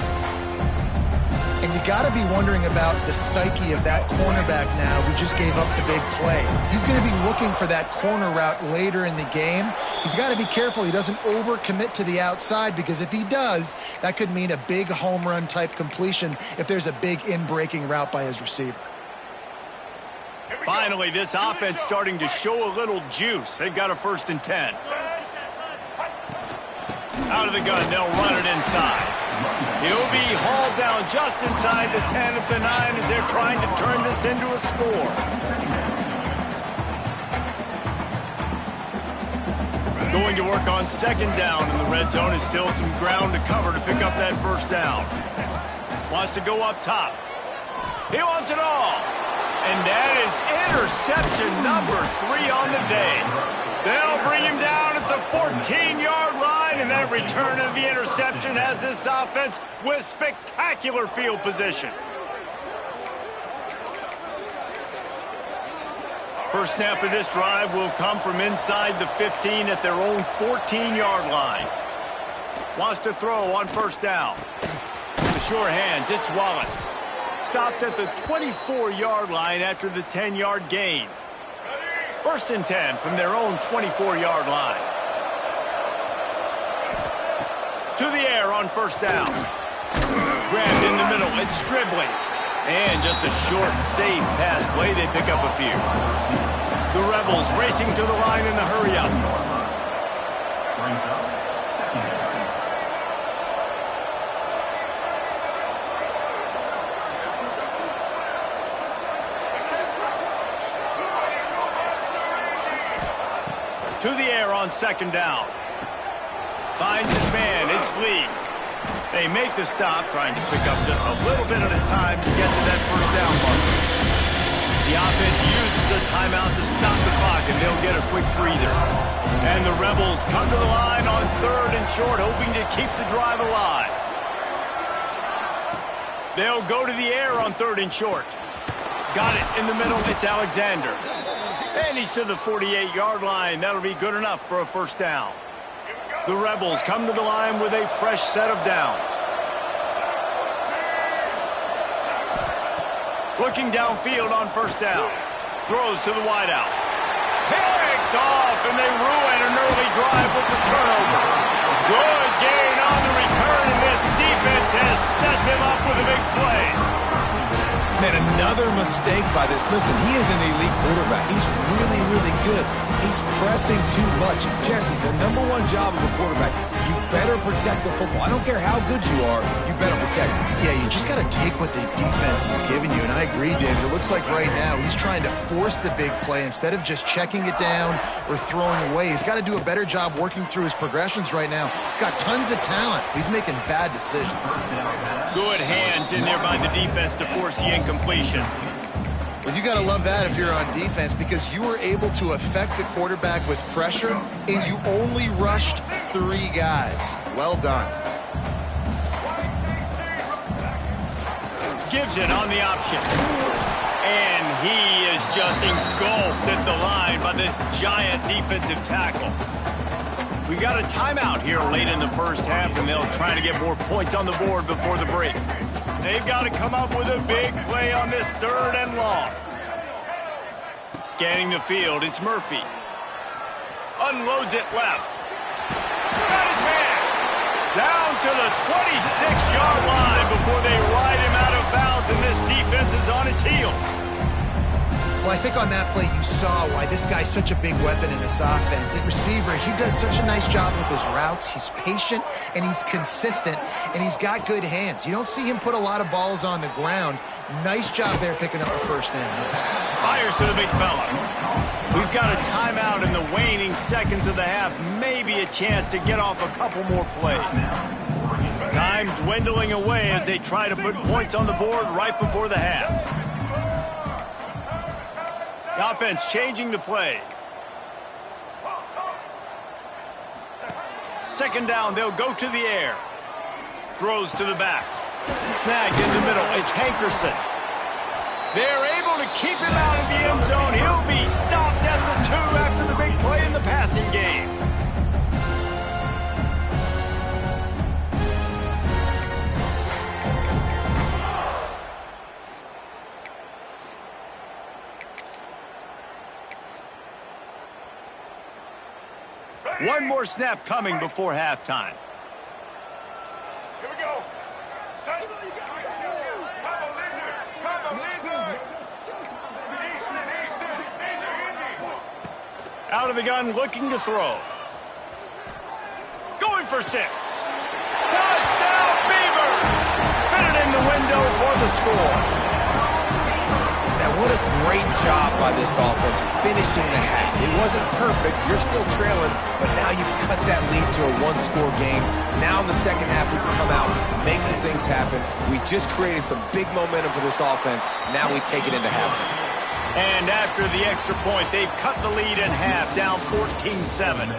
And you got to be wondering about the psyche of that cornerback now who just gave up the big play. He's going to be looking for that corner route later in the game. He's got to be careful he doesn't overcommit to the outside, because if he does, that could mean a big home run type completion if there's a big in-breaking route by his receiver. Finally, this offense starting to show a little juice. They've got a 1st and 10. Out of the gun, they'll run it inside. He'll be hauled down just inside the 10 of the 9 as they're trying to turn this into a score. Going to work on second down in the red zone. Is still some ground to cover to pick up that first down. Wants to go up top. He wants it all. And that is interception number 3 on the day. They'll bring him down at the 14-yard line, and that return of the interception has this offense with spectacular field position. First snap of this drive will come from inside the 15 at their own 14-yard line. Wants to throw on first down. The sure hands, it's Wallace. Stopped at the 24-yard line after the 10-yard gain. 1st and 10 from their own 24-yard line. To the air on first down. Grabbed in the middle, it's Stribling. And just a short, safe pass play, they pick up a few. The Rebels racing to the line in the hurry-up. To the air on second down. Finds his man, it's Lee. They make the stop, trying to pick up just a little bit at a time to get to that first down marker. The offense uses a timeout to stop the clock, and they'll get a quick breather. And the Rebels come to the line on 3rd and short, hoping to keep the drive alive. They'll go to the air on 3rd and short. Got it in the middle, it's Alexander. And he's to the 48-yard line. That'll be good enough for a first down. The Rebels come to the line with a fresh set of downs. Looking downfield on first down. Throws to the wideout. Pick picked off, and they ruin an early drive with the turnover. Good gain on the return, and this defense has set them up with a big play. Man, another mistake by this. Listen, he is an elite quarterback. He's really, really good. He's pressing too much. Jesse, the #1 job of a quarterback, you better protect the football. I don't care how good you are, you better protect it. Yeah, you just got to take what the defense is giving you, and I agree, David. It looks like right now he's trying to force the big play instead of just checking it down or throwing away. He's got to do a better job working through his progressions right now. He's got tons of talent. He's making bad decisions. Good hands in there by the defense to force the incompletion. Well, you got to love that if you're on defense, because you were able to affect the quarterback with pressure, and you only rushed 3 guys. Well done. Gives it on the option. And he is just engulfed at the line by this giant defensive tackle. We got a timeout here late in the first half, and they'll try to get more points on the board before the break. They've got to come up with a big play on this 3rd and long. Scanning the field, it's Murphy. Unloads it left. Got his man. Down to the 26-yard line before they ride him out of bounds, and this defense is on its heels. Well, I think on that play you saw why this guy's such a big weapon in this offense. At receiver, he does such a nice job with his routes. He's patient, and he's consistent, and he's got good hands. You don't see him put a lot of balls on the ground. Nice job there picking up the first down. Fires to the big fella. We've got a timeout in the waning seconds of the half. Maybe a chance to get off a couple more plays. Time dwindling away as they try to put points on the board right before the half. The offense changing the play. 2nd down, they'll go to the air. Throws to the back. Snagged in the middle. It's Hankerson. They're able to keep him out of the end zone. He'll be stopped at the 2 after the big play in the passing game. One more snap coming before halftime. Here we go. Out of the gun, looking to throw. Going for 6. Touchdown, Beavers! Fitted in the window for the score. Now, what a great job by this offense finishing the half. It wasn't perfect. You're still trailing, but now you've cut that lead to a 1-score game. Now in the second half, we can come out, make some things happen. We just created some big momentum for this offense. Now we take it into halftime. And after the extra point, they've cut the lead in half, down 14-7.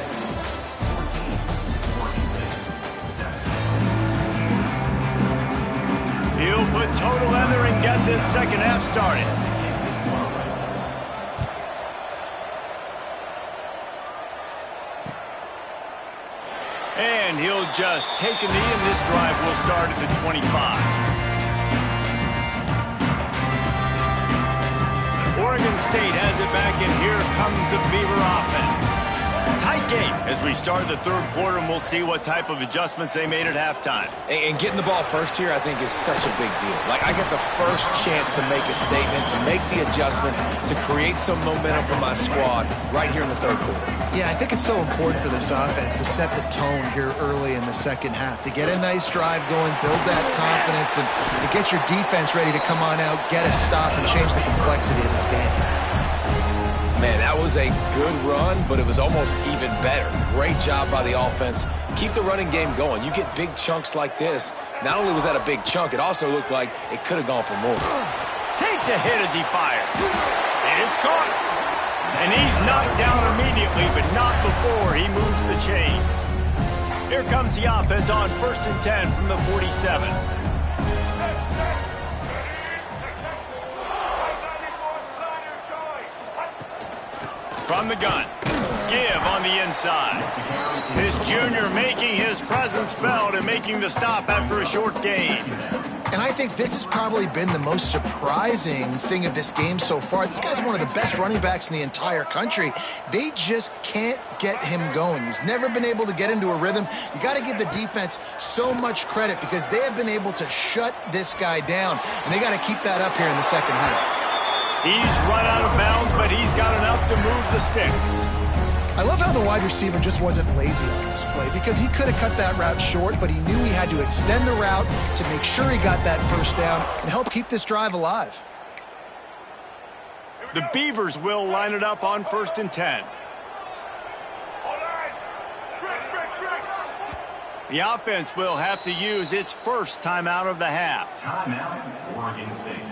He'll put total leather and get this second half started. And he'll just take a knee, and this drive will start at the 25. Oregon State has it back, and here comes the Beaver offense. Tight game as we start the 3rd quarter, and we'll see what type of adjustments they made at halftime. And getting the ball first here, I think, is such a big deal. Like, I get the first chance to make a statement, to make the adjustments, to create some momentum for my squad right here in the 3rd quarter. Yeah, I think it's so important for this offense to set the tone here early in the second half, to get a nice drive going, build that confidence, and to get your defense ready to come on out, get a stop, and change the complexity of this game. Man, that was a good run, but it was almost even better. Great job by the offense. Keep the running game going. You get big chunks like this. Not only was that a big chunk, it also looked like it could have gone for more. Takes a hit as he fires. And it's caught. And he's knocked down immediately, but not before he moves the chains. Here comes the offense on 1st and 10 from the 47. From the gun, give on the inside. This junior making his presence felt and making the stop after a short gain. And I think this has probably been the most surprising thing of this game so far. This guy's one of the best running backs in the entire country. They just can't get him going. He's never been able to get into a rhythm. You got to give the defense so much credit because they have been able to shut this guy down, and they got to keep that up here in the second half. He's run out of bounds, but he's got enough to move the sticks. I love how the wide receiver just wasn't lazy on this play because he could have cut that route short, but he knew he had to extend the route to make sure he got that first down and help keep this drive alive. The Beavers will line it up on 1st and 10. The offense will have to use its first timeout of the half. Timeout, Oregon State.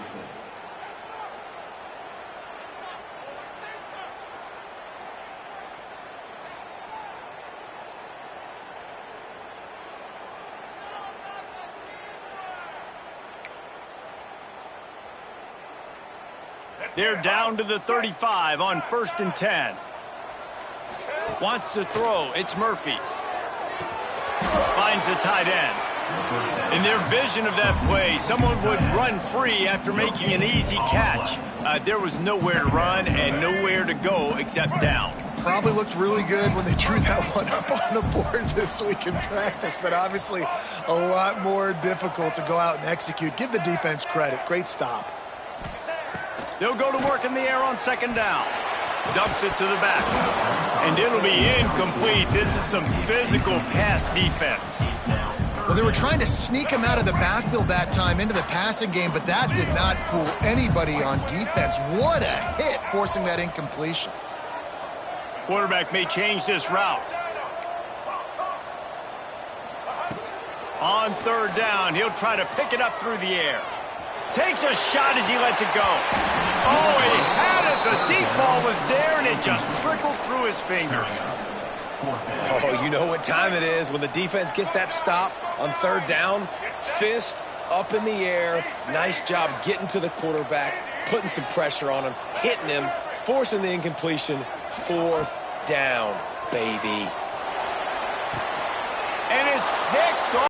They're down to the 35 on 1st and 10. Wants to throw. It's Murphy. Finds the tight end. In their vision of that play, someone would run free after making an easy catch. There was nowhere to run and nowhere to go except down. Probably looked really good when they drew that one up on the board this week in practice, but obviously a lot more difficult to go out and execute. Give the defense credit. Great stop. They'll go to work in the air on 2nd down. Dumps it to the back. And it'll be incomplete. This is some physical pass defense. Well, they were trying to sneak him out of the backfield that time into the passing game, but that did not fool anybody on defense. What a hit, forcing that incompletion. Quarterback may change this route. On 3rd down, he'll try to pick it up through the air. Takes a shot as he lets it go. Oh, he had it. The deep ball was there, and it just trickled through his fingers. Oh, you know what time it is when the defense gets that stop on 3rd down. Fist up in the air. Nice job getting to the quarterback, putting some pressure on him, hitting him, forcing the incompletion. 4th down, baby.